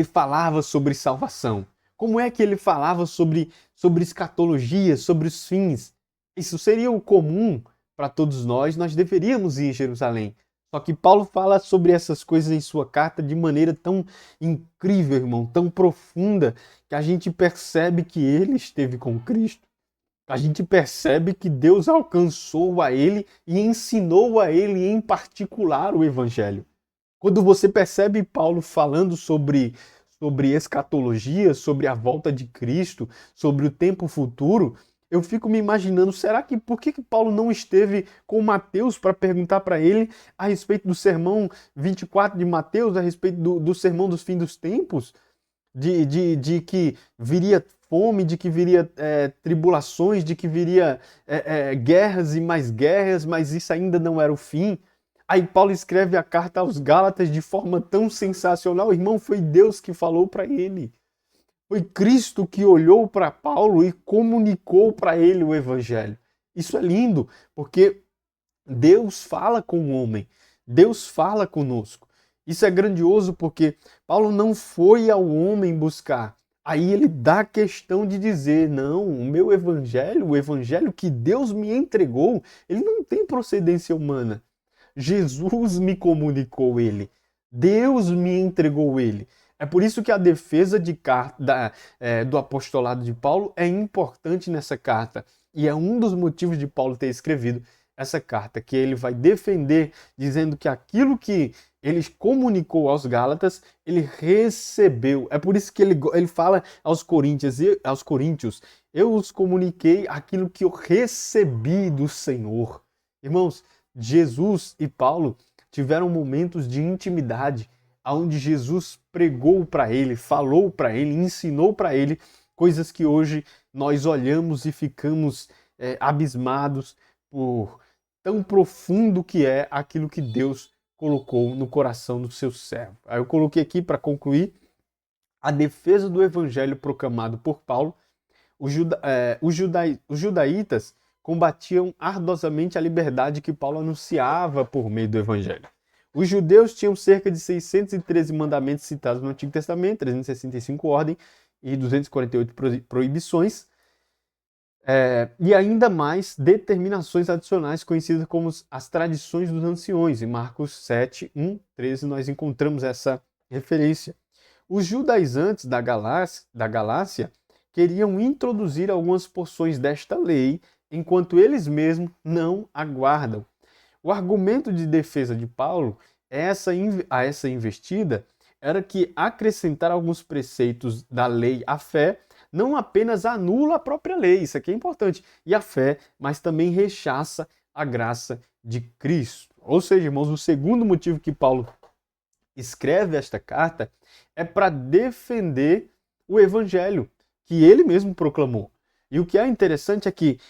falava sobre salvação? Como é que ele falava sobre escatologia, sobre os fins? Isso seria o comum para todos nós deveríamos ir em Jerusalém. Só que Paulo fala sobre essas coisas em sua carta de maneira tão incrível, irmão, tão profunda, que a gente percebe que ele esteve com Cristo. A gente percebe que Deus alcançou a ele e ensinou a ele em particular o evangelho. Quando você percebe Paulo falando sobre escatologia, sobre a volta de Cristo, sobre o tempo futuro, eu fico me imaginando, será que por que Paulo não esteve com Mateus para perguntar para ele a respeito do sermão 24 de Mateus, a respeito do sermão dos fins dos tempos? De que viria fome, de que viria tribulações, de que viria guerras e mais guerras, mas isso ainda não era o fim. Aí Paulo escreve a carta aos Gálatas de forma tão sensacional. Irmão, foi Deus que falou para ele. Foi Cristo que olhou para Paulo e comunicou para ele o evangelho. Isso é lindo, porque Deus fala com o homem. Deus fala conosco. Isso é grandioso porque Paulo não foi ao homem buscar. Aí ele dá questão de dizer, não, o meu evangelho, o evangelho que Deus me entregou, ele não tem procedência humana. Jesus me comunicou ele. Deus me entregou ele. É por isso que a defesa do apostolado de Paulo é importante nessa carta. E é um dos motivos de Paulo ter escrevido essa carta, que ele vai defender, dizendo que aquilo que ele comunicou aos Gálatas, ele recebeu. É por isso que ele fala aos coríntios, eu os comuniquei aquilo que eu recebi do Senhor. Irmãos, Jesus e Paulo tiveram momentos de intimidade, onde Jesus pregou para ele, falou para ele, ensinou para ele coisas que hoje nós olhamos e ficamos abismados por tão profundo que é aquilo que Deus colocou no coração do seu servo. Aí eu coloquei aqui para concluir a defesa do evangelho proclamado por Paulo. Os judaítas combatiam ardosamente a liberdade que Paulo anunciava por meio do evangelho. Os judeus tinham cerca de 613 mandamentos citados no Antigo Testamento, 365 ordens e 248 proibições, e ainda mais determinações adicionais conhecidas como as tradições dos anciões. Em Marcos 7, 1, 13 nós encontramos essa referência. Os judaizantes da Galácia queriam introduzir algumas porções desta lei, enquanto eles mesmos não aguardam. O argumento de defesa de Paulo a essa investida era que acrescentar alguns preceitos da lei à fé não apenas anula a própria lei, isso aqui é importante, e a fé, mas também rechaça a graça de Cristo. Ou seja, irmãos, o segundo motivo que Paulo escreve esta carta é para defender o evangelho que ele mesmo proclamou. E o que é interessante é que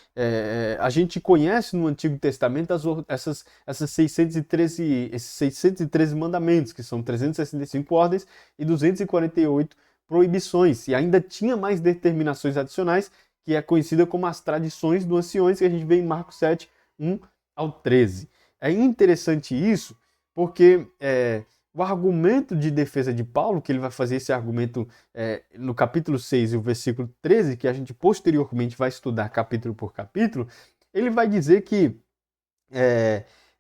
a gente conhece no Antigo Testamento esses 613 mandamentos, que são 365 ordens e 248 proibições. E ainda tinha mais determinações adicionais, que é conhecida como as tradições dos anciões, que a gente vê em Marcos 7, 1 ao 13. É interessante isso, porque o argumento de defesa de Paulo, que ele vai fazer esse argumento no capítulo 6 e o versículo 13, que a gente posteriormente vai estudar capítulo por capítulo, ele vai dizer que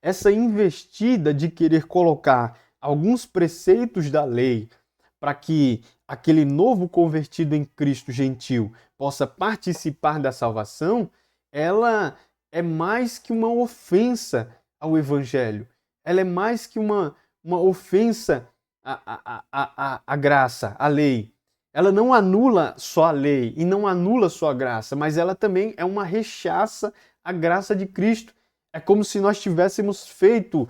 essa investida de querer colocar alguns preceitos da lei para que aquele novo convertido em Cristo gentil possa participar da salvação, ela é mais que uma ofensa ao Evangelho. Ela é mais que uma ofensa à graça, à lei. Ela não anula só a lei e não anula só a graça, mas ela também é uma rechaça à graça de Cristo. É como se nós tivéssemos feito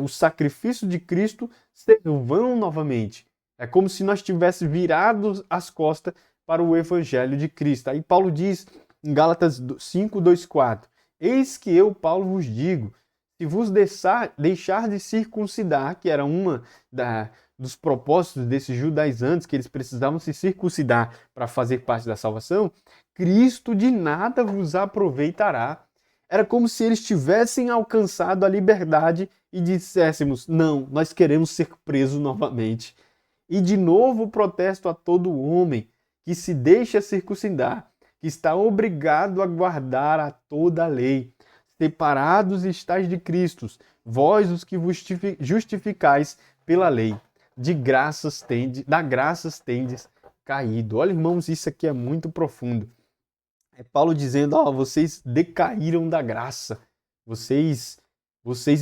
o sacrifício de Cristo ser vão novamente. É como se nós tivéssemos virado as costas para o evangelho de Cristo. Aí Paulo diz em Gálatas 5, 2, 4, eis que eu, Paulo, vos digo, se vos deixar de circuncidar, que era uma dos propósitos desses judaizantes, que eles precisavam se circuncidar para fazer parte da salvação, Cristo de nada vos aproveitará. Era como se eles tivessem alcançado a liberdade e disséssemos, não, nós queremos ser presos novamente. E de novo protesto a todo homem que se deixa circuncidar, que está obrigado a guardar a toda a lei. Separados estáis de Cristo, vós os que vos justificais pela lei, da graças tendes caído. Olha, irmãos, isso aqui é muito profundo. É Paulo dizendo, vocês decaíram da graça. Vocês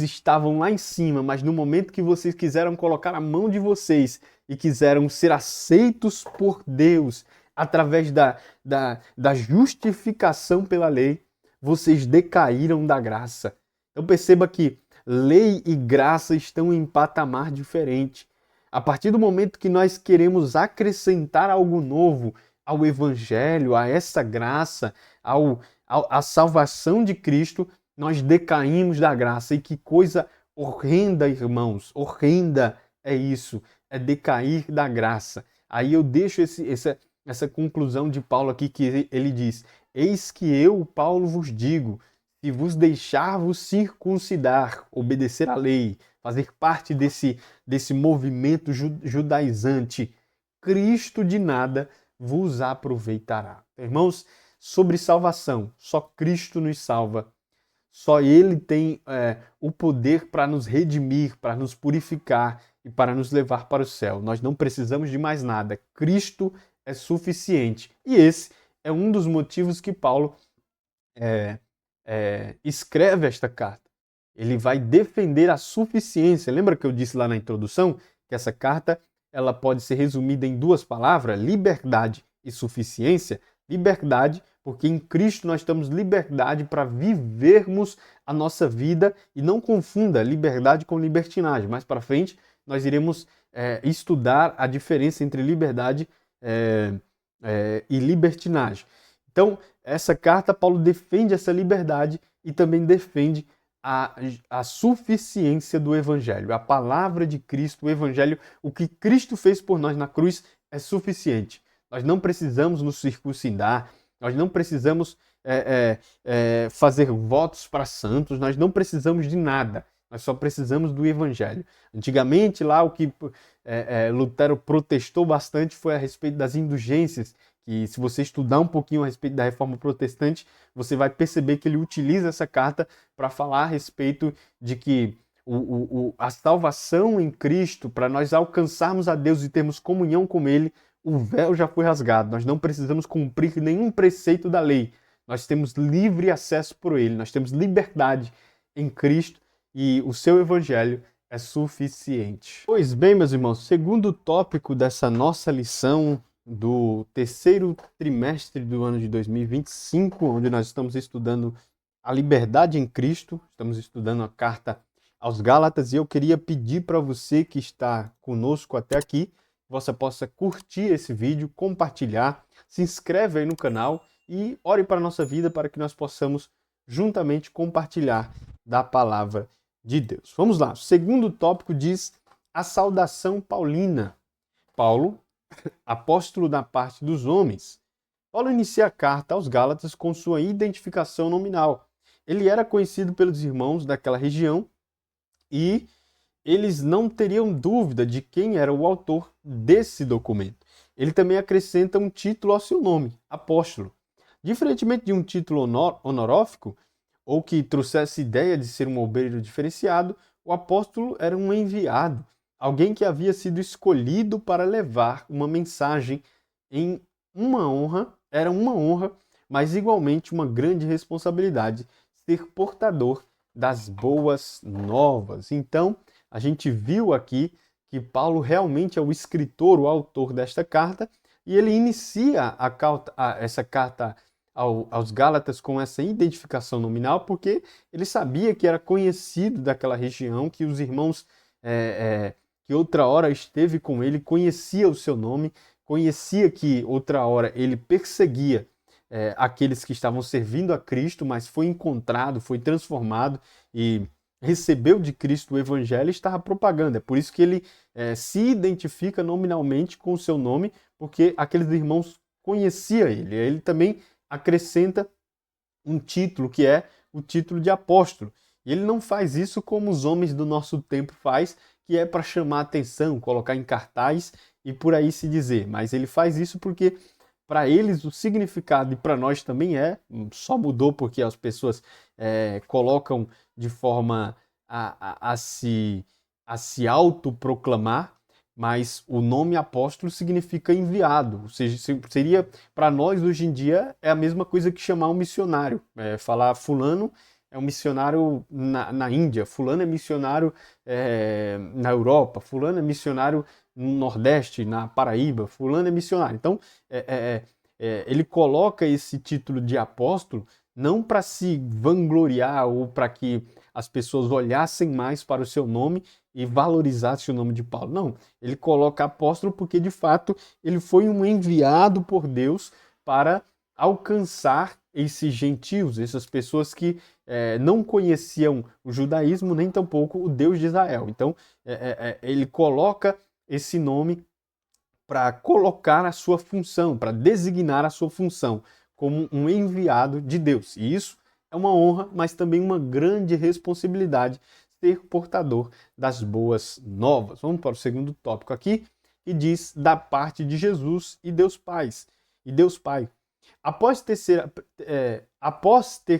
estavam lá em cima, mas no momento que vocês quiseram colocar a mão de vocês e quiseram ser aceitos por Deus através da justificação pela lei, vocês decaíram da graça. Então perceba que lei e graça estão em patamar diferente. A partir do momento que nós queremos acrescentar algo novo ao Evangelho, a essa graça, à salvação de Cristo, nós decaímos da graça. E que coisa horrenda, irmãos, horrenda é isso, é decair da graça. Aí eu deixo essa conclusão de Paulo aqui, que ele diz: eis que eu, Paulo, vos digo, se vos deixar-vos circuncidar, obedecer à lei, fazer parte desse movimento judaizante, Cristo de nada vos aproveitará. Irmãos, sobre salvação, só Cristo nos salva. Só Ele tem o poder para nos redimir, para nos purificar e para nos levar para o céu. Nós não precisamos de mais nada. Cristo é suficiente. E esse é um dos motivos que Paulo escreve esta carta. Ele vai defender a suficiência. Lembra que eu disse lá na introdução que essa carta ela pode ser resumida em duas palavras, liberdade e suficiência? Liberdade, porque em Cristo nós temos liberdade para vivermos a nossa vida, e não confunda liberdade com libertinagem. Mais para frente nós iremos estudar a diferença entre liberdade e libertinagem. Então, essa carta, Paulo defende essa liberdade e também defende a suficiência do Evangelho. A palavra de Cristo, o Evangelho, o que Cristo fez por nós na cruz é suficiente. Nós não precisamos nos circuncidar, nós não precisamos fazer votos para santos, nós não precisamos de nada. Nós só precisamos do Evangelho. Antigamente, lá, o que Lutero protestou bastante foi a respeito das indulgências, que se você estudar um pouquinho a respeito da Reforma Protestante, você vai perceber que ele utiliza essa carta para falar a respeito de que a salvação em Cristo, para nós alcançarmos a Deus e termos comunhão com Ele, o véu já foi rasgado. Nós não precisamos cumprir nenhum preceito da lei. Nós temos livre acesso por Ele, nós temos liberdade em Cristo e o seu Evangelho é suficiente. Pois bem, meus irmãos, segundo tópico dessa nossa lição do terceiro trimestre do ano de 2025, onde nós estamos estudando a liberdade em Cristo, estamos estudando a carta aos Gálatas, e eu queria pedir para você que está conosco até aqui, que você possa curtir esse vídeo, compartilhar, se inscreve aí no canal e ore para a nossa vida para que nós possamos juntamente compartilhar da palavra de Deus. Vamos lá, o segundo tópico diz a saudação paulina. Paulo, apóstolo da parte dos homens. Paulo inicia a carta aos Gálatas com sua identificação nominal. Ele era conhecido pelos irmãos daquela região e eles não teriam dúvida de quem era o autor desse documento. Ele também acrescenta um título ao seu nome, apóstolo. Diferentemente de um título honorífico, ou que trouxesse ideia de ser um obreiro diferenciado, o apóstolo era um enviado, alguém que havia sido escolhido para levar uma mensagem em uma honra, era uma honra, mas igualmente uma grande responsabilidade, ser portador das boas novas. Então, a gente viu aqui que Paulo realmente é o escritor, o autor desta carta, e ele inicia essa carta aos Gálatas com essa identificação nominal, porque ele sabia que era conhecido daquela região, que os irmãos que outra hora esteve com ele, conhecia o seu nome, conhecia que outra hora ele perseguia aqueles que estavam servindo a Cristo, mas foi encontrado, foi transformado e recebeu de Cristo o Evangelho e estava propagando. É por isso que ele se identifica nominalmente com o seu nome, porque aqueles irmãos conheciam ele. Ele também acrescenta um título, que é o título de apóstolo. E ele não faz isso como os homens do nosso tempo faz, que é para chamar atenção, colocar em cartaz e por aí se dizer. Mas ele faz isso porque para eles o significado, e para nós também só mudou porque as pessoas colocam de forma a se autoproclamar, mas o nome apóstolo significa enviado, ou seja, seria para nós hoje em dia é a mesma coisa que chamar um missionário, falar fulano é um missionário na Índia, fulano é missionário na Europa, fulano é missionário no Nordeste, na Paraíba, fulano é missionário. Então, ele coloca esse título de apóstolo não para se vangloriar ou para que as pessoas olhassem mais para o seu nome e valorizassem o nome de Paulo. Não, ele coloca apóstolo porque, de fato, ele foi um enviado por Deus para alcançar esses gentios, essas pessoas que não conheciam o judaísmo, nem tampouco o Deus de Israel. Então, ele coloca esse nome para colocar a sua função, para designar a sua função como um enviado de Deus. E isso é uma honra, mas também uma grande responsabilidade ser portador das boas novas. Vamos para o segundo tópico aqui, que diz da parte de Jesus e Deus Pai. E Deus Pai. Após ter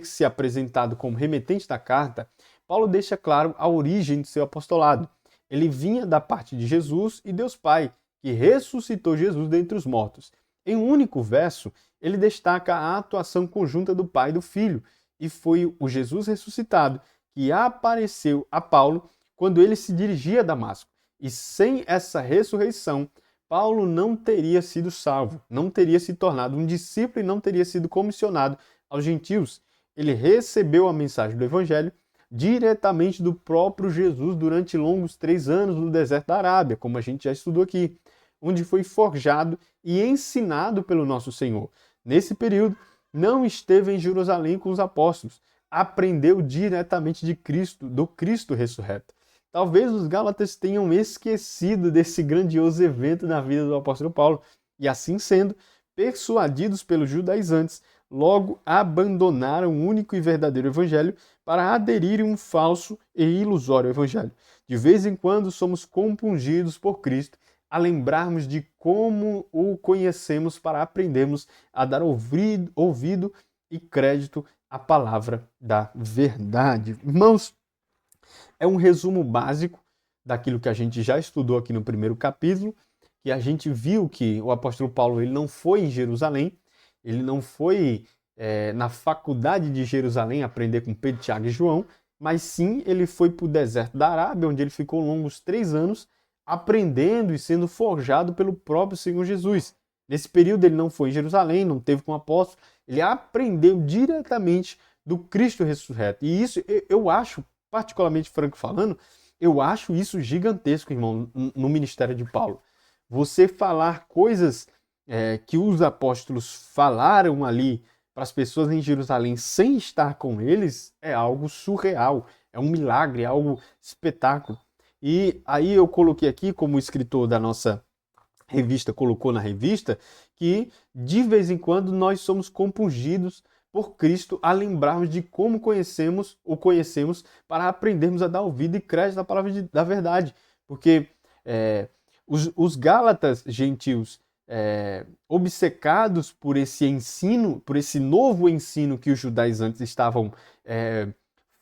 se apresentado como remetente da carta, Paulo deixa claro a origem do seu apostolado. Ele vinha da parte de Jesus e Deus Pai, que ressuscitou Jesus dentre os mortos. Em um único verso, ele destaca a atuação conjunta do Pai e do Filho, e foi o Jesus ressuscitado que apareceu a Paulo quando ele se dirigia a Damasco. E sem essa ressurreição, Paulo não teria sido salvo, não teria se tornado um discípulo e não teria sido comissionado aos gentios. Ele recebeu a mensagem do Evangelho diretamente do próprio Jesus durante longos 3 anos no deserto da Arábia, como a gente já estudou aqui, onde foi forjado e ensinado pelo nosso Senhor. Nesse período, não esteve em Jerusalém com os apóstolos, aprendeu diretamente de Cristo, do Cristo ressurreto. Talvez os Gálatas tenham esquecido desse grandioso evento na vida do apóstolo Paulo, e assim sendo, persuadidos pelos judaizantes, logo abandonaram o único e verdadeiro evangelho para aderirem a um falso e ilusório evangelho. De vez em quando somos compungidos por Cristo a lembrarmos de como o conhecemos para aprendermos a dar ouvido e crédito à palavra da verdade. Irmãos, é um resumo básico daquilo que a gente já estudou aqui no primeiro capítulo, que a gente viu que o apóstolo Paulo ele não foi em Jerusalém, ele não foi na faculdade de Jerusalém aprender com Pedro, Tiago e João, mas sim ele foi para o deserto da Arábia, onde ele ficou longos 3 anos aprendendo e sendo forjado pelo próprio Senhor Jesus. Nesse período ele não foi em Jerusalém, não teve com o apóstolo, ele aprendeu diretamente do Cristo ressurreto. E isso eu acho, particularmente franco falando, eu acho isso gigantesco, irmão, no ministério de Paulo. Você falar coisas que os apóstolos falaram ali para as pessoas em Jerusalém sem estar com eles é algo surreal, é um milagre, é algo espetáculo. E aí eu coloquei aqui, como o escritor da nossa revista colocou na revista, que de vez em quando nós somos compungidos por Cristo a lembrarmos de como o conhecemos para aprendermos a dar ouvido e crédito à palavra da verdade. Porque os Gálatas gentios, obcecados por esse ensino, por esse novo ensino que os judaizantes estavam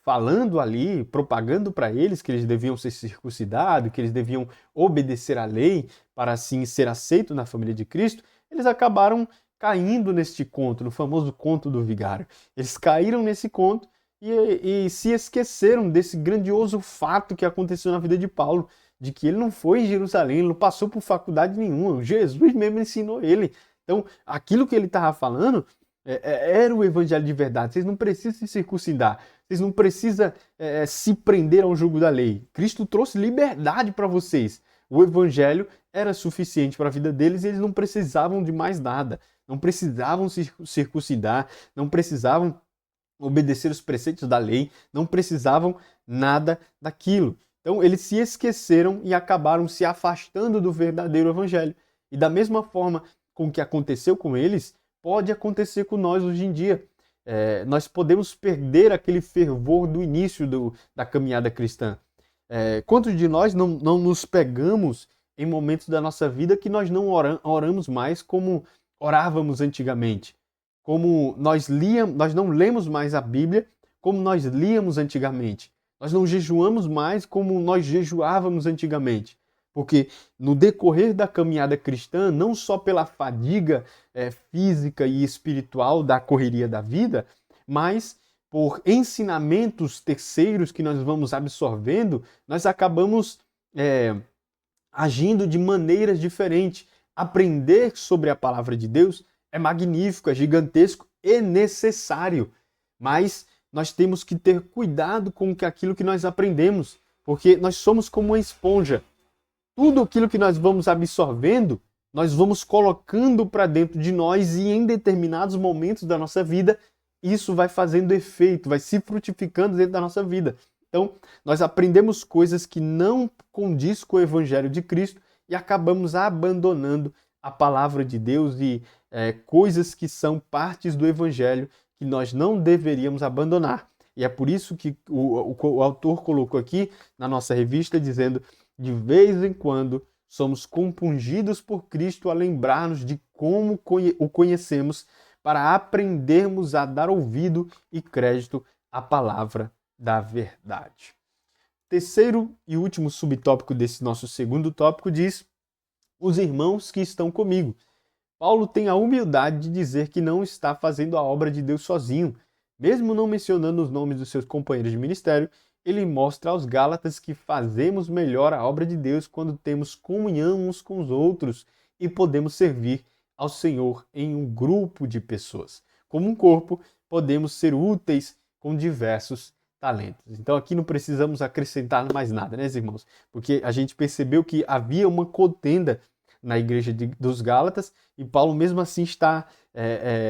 falando ali, propagando para eles que eles deviam ser circuncidados, que eles deviam obedecer à lei para assim ser aceito na família de Cristo, eles acabaram caindo neste conto, no famoso conto do vigário. Eles caíram nesse conto e se esqueceram desse grandioso fato que aconteceu na vida de Paulo, de que ele não foi em Jerusalém, ele não passou por faculdade nenhuma, Jesus mesmo ensinou ele. Então, aquilo que ele estava falando era o evangelho de verdade. Vocês não precisam se circuncidar, vocês não precisam se prender ao jugo da lei. Cristo trouxe liberdade para vocês. O evangelho era suficiente para a vida deles e eles não precisavam de mais nada. Não precisavam se circuncidar, não precisavam obedecer os preceitos da lei, não precisavam nada daquilo. Então eles se esqueceram e acabaram se afastando do verdadeiro evangelho. E da mesma forma com que aconteceu com eles, pode acontecer com nós hoje em dia. Nós podemos perder aquele fervor do início da caminhada cristã. Quantos de nós não nos pegamos em momentos da nossa vida que nós não oramos mais como orávamos antigamente? Como nós não lemos mais a Bíblia como nós líamos antigamente. Nós não jejuamos mais como nós jejuávamos antigamente. Porque no decorrer da caminhada cristã, não só pela fadiga física e espiritual da correria da vida, mas por ensinamentos terceiros que nós vamos absorvendo, nós acabamos agindo de maneiras diferentes. Aprender sobre a palavra de Deus é magnífico, é gigantesco e necessário, mas nós temos que ter cuidado com aquilo que nós aprendemos, porque nós somos como uma esponja. Tudo aquilo que nós vamos absorvendo, nós vamos colocando para dentro de nós e em determinados momentos da nossa vida, isso vai fazendo efeito, vai se frutificando dentro da nossa vida. Então, nós aprendemos coisas que não condiz com o Evangelho de Cristo e acabamos abandonando a palavra de Deus e coisas que são partes do Evangelho que nós não deveríamos abandonar. E é por isso que o autor colocou aqui na nossa revista dizendo: de vez em quando somos compungidos por Cristo a lembrar-nos de como o conhecemos, para aprendermos a dar ouvido e crédito à palavra da verdade. Terceiro e último subtópico desse nosso segundo tópico diz: os irmãos que estão comigo. Paulo tem a humildade de dizer que não está fazendo a obra de Deus sozinho. Mesmo não mencionando os nomes dos seus companheiros de ministério, ele mostra aos Gálatas que fazemos melhor a obra de Deus quando temos comunhão uns com os outros e podemos servir ao Senhor em um grupo de pessoas. Como um corpo, podemos ser úteis com diversos talentos. Então aqui não precisamos acrescentar mais nada, né, irmãos? Porque a gente percebeu que havia uma contenda na igreja dos Gálatas e Paulo mesmo assim está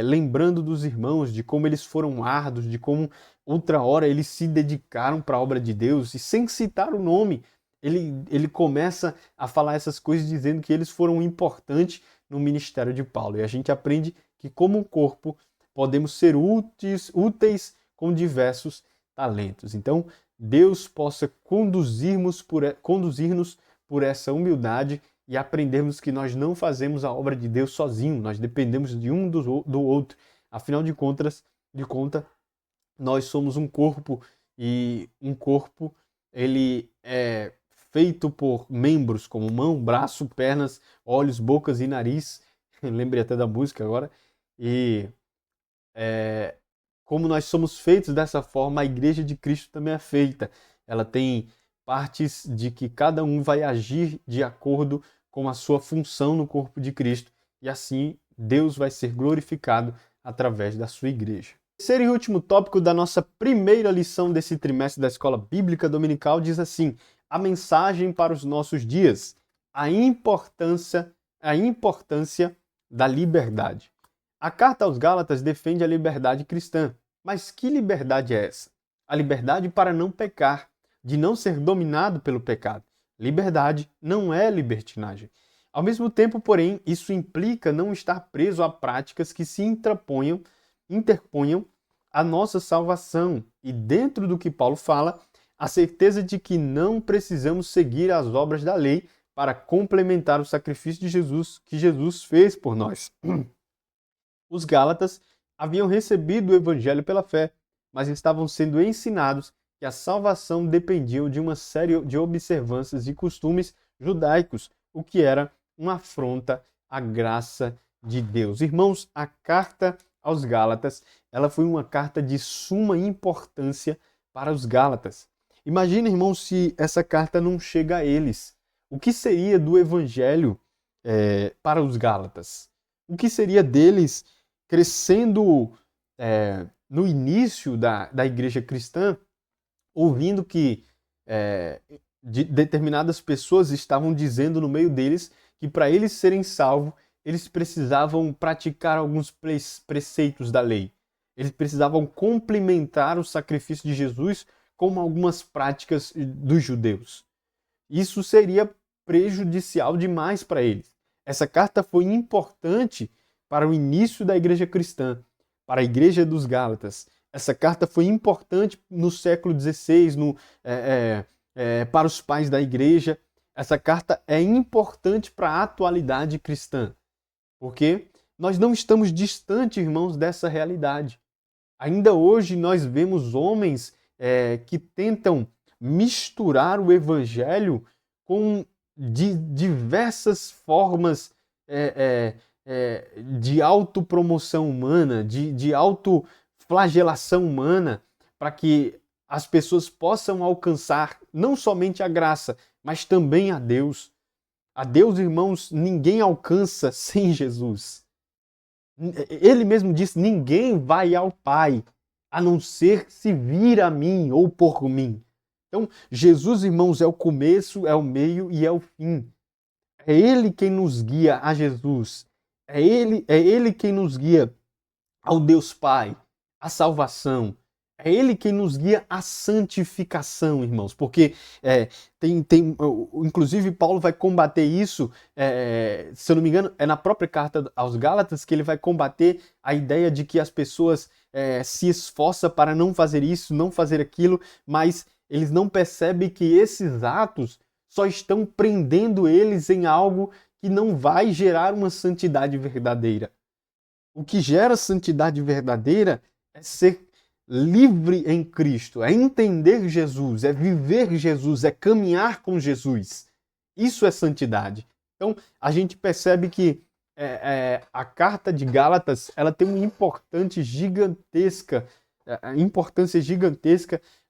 lembrando dos irmãos, de como eles foram árduos, de como outra hora eles se dedicaram para a obra de Deus, e sem citar o nome, ele começa a falar essas coisas dizendo que eles foram importantes no ministério de Paulo. E a gente aprende que, como um corpo, podemos ser úteis com diversos talentos. Então, Deus possa conduzir-nos por essa humildade e aprendermos que nós não fazemos a obra de Deus sozinho, nós dependemos de um do outro. Afinal de contas, nós somos um corpo, e um corpo ele é feito por membros como mão, braço, pernas, olhos, bocas e nariz. Lembrei até da música agora. E como nós somos feitos dessa forma, a igreja de Cristo também é feita. Ela tem partes de que cada um vai agir de acordo com a sua função no corpo de Cristo. E assim Deus vai ser glorificado através da sua igreja. Terceiro e último tópico da nossa primeira lição desse trimestre da Escola Bíblica Dominical diz assim: a mensagem para os nossos dias, a importância da liberdade. A carta aos Gálatas defende a liberdade cristã. Mas que liberdade é essa? A liberdade para não pecar, de não ser dominado pelo pecado. Liberdade não é libertinagem. Ao mesmo tempo, porém, isso implica não estar preso a práticas que se interponham a nossa salvação. E dentro do que Paulo fala, a certeza de que não precisamos seguir as obras da lei para complementar o sacrifício de Jesus que Jesus fez por nós. Os Gálatas haviam recebido o evangelho pela fé, mas estavam sendo ensinados que a salvação dependia de uma série de observâncias e costumes judaicos, o que era uma afronta à graça de Deus. Irmãos, a carta aos Gálatas, ela foi uma carta de suma importância para os Gálatas. Imagina, irmãos, se essa carta não chega a eles. O que seria do evangelho para os Gálatas? O que seria deles crescendo no início da igreja cristã, ouvindo que determinadas pessoas estavam dizendo no meio deles que para eles serem salvos, eles precisavam praticar alguns preceitos da lei. Eles precisavam complementar o sacrifício de Jesus com algumas práticas dos judeus. Isso seria prejudicial demais para eles. Essa carta foi importante para o início da igreja cristã, para a igreja dos Gálatas. Essa carta foi importante no século XVI, para os pais da igreja. Essa carta é importante para a atualidade cristã, porque nós não estamos distantes, irmãos, dessa realidade. Ainda hoje nós vemos homens que tentam misturar o evangelho com diversas formas de autopromoção humana, de autoflagelação humana, para que as pessoas possam alcançar não somente a graça, mas também a Deus. A Deus, irmãos, ninguém alcança sem Jesus. Ele mesmo disse, ninguém vai ao Pai, a não ser se vir a mim ou por mim. Então, Jesus, irmãos, é o começo, é o meio e é o fim. É Ele quem nos guia a Jesus. É Ele quem nos guia ao Deus Pai, à salvação. É Ele quem nos guia à santificação, irmãos. Porque inclusive Paulo vai combater isso, se eu não me engano, é na própria carta aos Gálatas que ele vai combater a ideia de que as pessoas se esforçam para não fazer isso, não fazer aquilo, mas eles não percebem que esses atos só estão prendendo eles em algo que não vai gerar uma santidade verdadeira. O que gera santidade verdadeira é ser livre em Cristo, é entender Jesus, é viver Jesus, é caminhar com Jesus. Isso é santidade. Então, a gente percebe que a carta de Gálatas ela tem uma importância gigantesca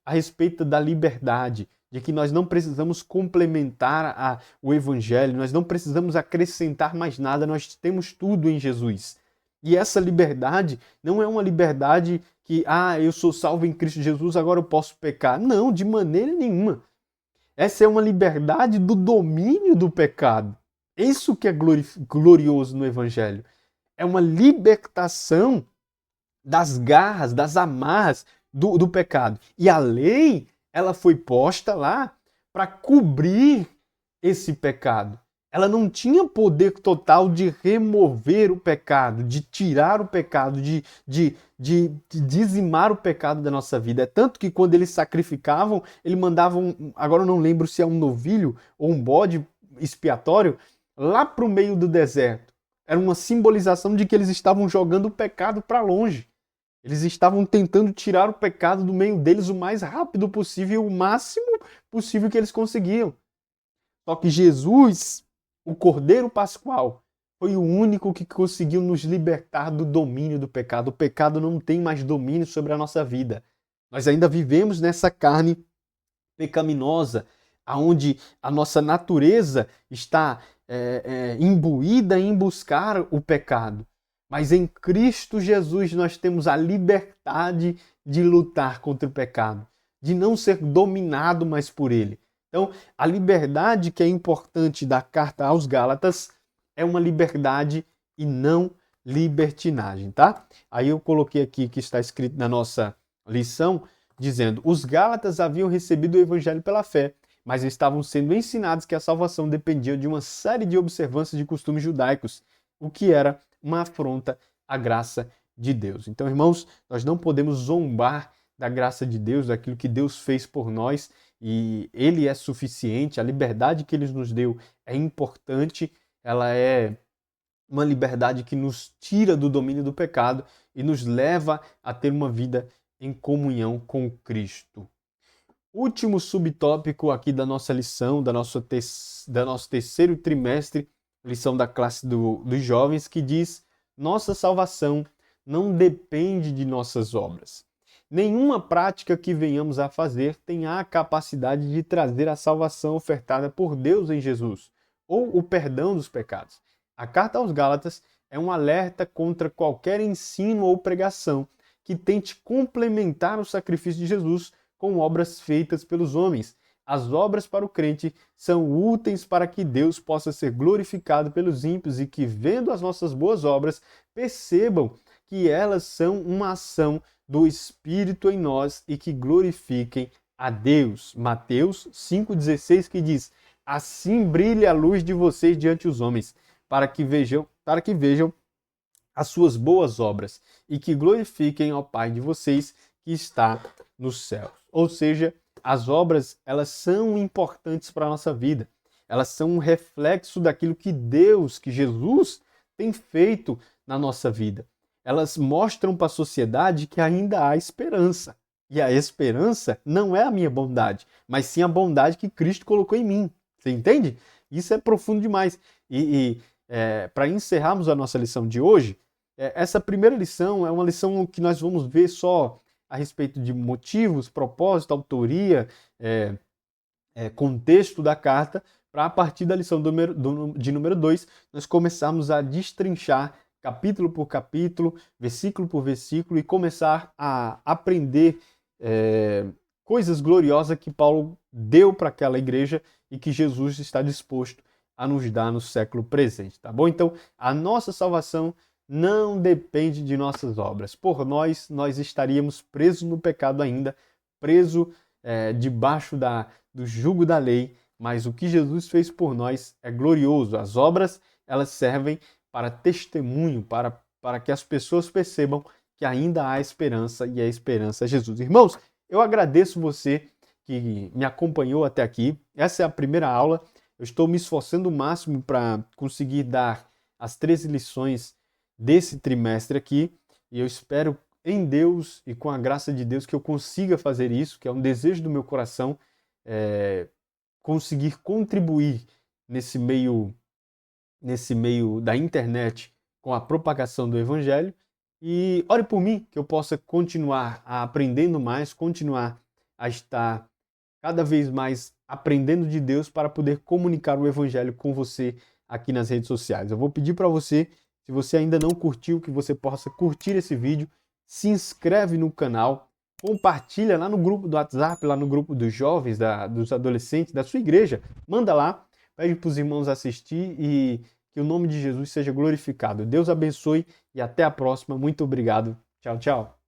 a respeito da liberdade, de que nós não precisamos complementar o Evangelho, nós não precisamos acrescentar mais nada, nós temos tudo em Jesus. E essa liberdade não é uma liberdade que, eu sou salvo em Cristo Jesus, agora eu posso pecar. Não, de maneira nenhuma. Essa é uma liberdade do domínio do pecado. Isso que é glorioso no Evangelho. É uma libertação das garras, das amarras do pecado. E a lei, ela foi posta lá para cobrir esse pecado. Ela não tinha poder total de remover o pecado, de tirar o pecado, de dizimar o pecado da nossa vida. É tanto que quando eles sacrificavam, eles mandavam, agora eu não lembro se é um novilho ou um bode expiatório, lá para o meio do deserto. Era uma simbolização de que eles estavam jogando o pecado para longe. Eles estavam tentando tirar o pecado do meio deles o mais rápido possível, o máximo possível que eles conseguiam. Só que Jesus, o Cordeiro Pascual, foi o único que conseguiu nos libertar do domínio do pecado. O pecado não tem mais domínio sobre a nossa vida. Nós ainda vivemos nessa carne pecaminosa, onde a nossa natureza está imbuída em buscar o pecado. Mas em Cristo Jesus nós temos a liberdade de lutar contra o pecado, de não ser dominado mais por ele. Então, a liberdade que é importante da carta aos Gálatas é uma liberdade e não libertinagem, tá? Aí eu coloquei aqui que está escrito na nossa lição, dizendo: os Gálatas haviam recebido o evangelho pela fé, mas estavam sendo ensinados que a salvação dependia de uma série de observâncias de costumes judaicos, o que era uma afronta à graça de Deus. Então, irmãos, nós não podemos zombar da graça de Deus, daquilo que Deus fez por nós, e Ele é suficiente, a liberdade que Ele nos deu é importante, ela é uma liberdade que nos tira do domínio do pecado e nos leva a ter uma vida em comunhão com Cristo. Último subtópico aqui da nossa lição, da nosso terceiro trimestre, lição da classe dos jovens, que diz: nossa salvação não depende de nossas obras. Nenhuma prática que venhamos a fazer tem a capacidade de trazer a salvação ofertada por Deus em Jesus, ou o perdão dos pecados. A carta aos Gálatas é um alerta contra qualquer ensino ou pregação que tente complementar o sacrifício de Jesus com obras feitas pelos homens. As obras para o crente são úteis para que Deus possa ser glorificado pelos ímpios e que, vendo as nossas boas obras, percebam que elas são uma ação do Espírito em nós e que glorifiquem a Deus. Mateus 5,16, que diz: assim brilhe a luz de vocês diante dos homens, para que vejam as suas boas obras e que glorifiquem ao Pai de vocês que está nos céus. Ou seja, as obras, elas são importantes para a nossa vida. Elas são um reflexo daquilo que Deus, que Jesus tem feito na nossa vida. Elas mostram para a sociedade que ainda há esperança. E a esperança não é a minha bondade, mas sim a bondade que Cristo colocou em mim. Você entende? Isso é profundo demais. Para encerrarmos a nossa lição de hoje, essa primeira lição é uma lição que nós vamos ver só a respeito de motivos, propósito, autoria, contexto da carta, para a partir da lição de número 2, nós começarmos a destrinchar capítulo por capítulo, versículo por versículo, e começar a aprender coisas gloriosas que Paulo deu para aquela igreja e que Jesus está disposto a nos dar no século presente, tá bom? Então, a nossa salvação não depende de nossas obras. Por nós estaríamos presos no pecado ainda, preso debaixo do jugo da lei, mas o que Jesus fez por nós é glorioso. As obras, elas servem para testemunho, para que as pessoas percebam que ainda há esperança, e a esperança é Jesus. Irmãos, eu agradeço você que me acompanhou até aqui. Essa é a primeira aula. Eu estou me esforçando o máximo para conseguir dar as 13 lições desse trimestre aqui, e eu espero em Deus e com a graça de Deus que eu consiga fazer isso, que é um desejo do meu coração, conseguir contribuir nesse meio da internet com a propagação do Evangelho. E ore por mim, que eu possa continuar aprendendo mais, continuar a estar cada vez mais aprendendo de Deus para poder comunicar o Evangelho com você aqui nas redes sociais. Eu vou pedir para você, se você ainda não curtiu, que você possa curtir esse vídeo, se inscreve no canal, compartilha lá no grupo do WhatsApp, lá no grupo dos jovens, dos adolescentes, da sua igreja. Manda lá, pede para os irmãos assistir e que o nome de Jesus seja glorificado. Deus abençoe e até a próxima. Muito obrigado. Tchau, tchau.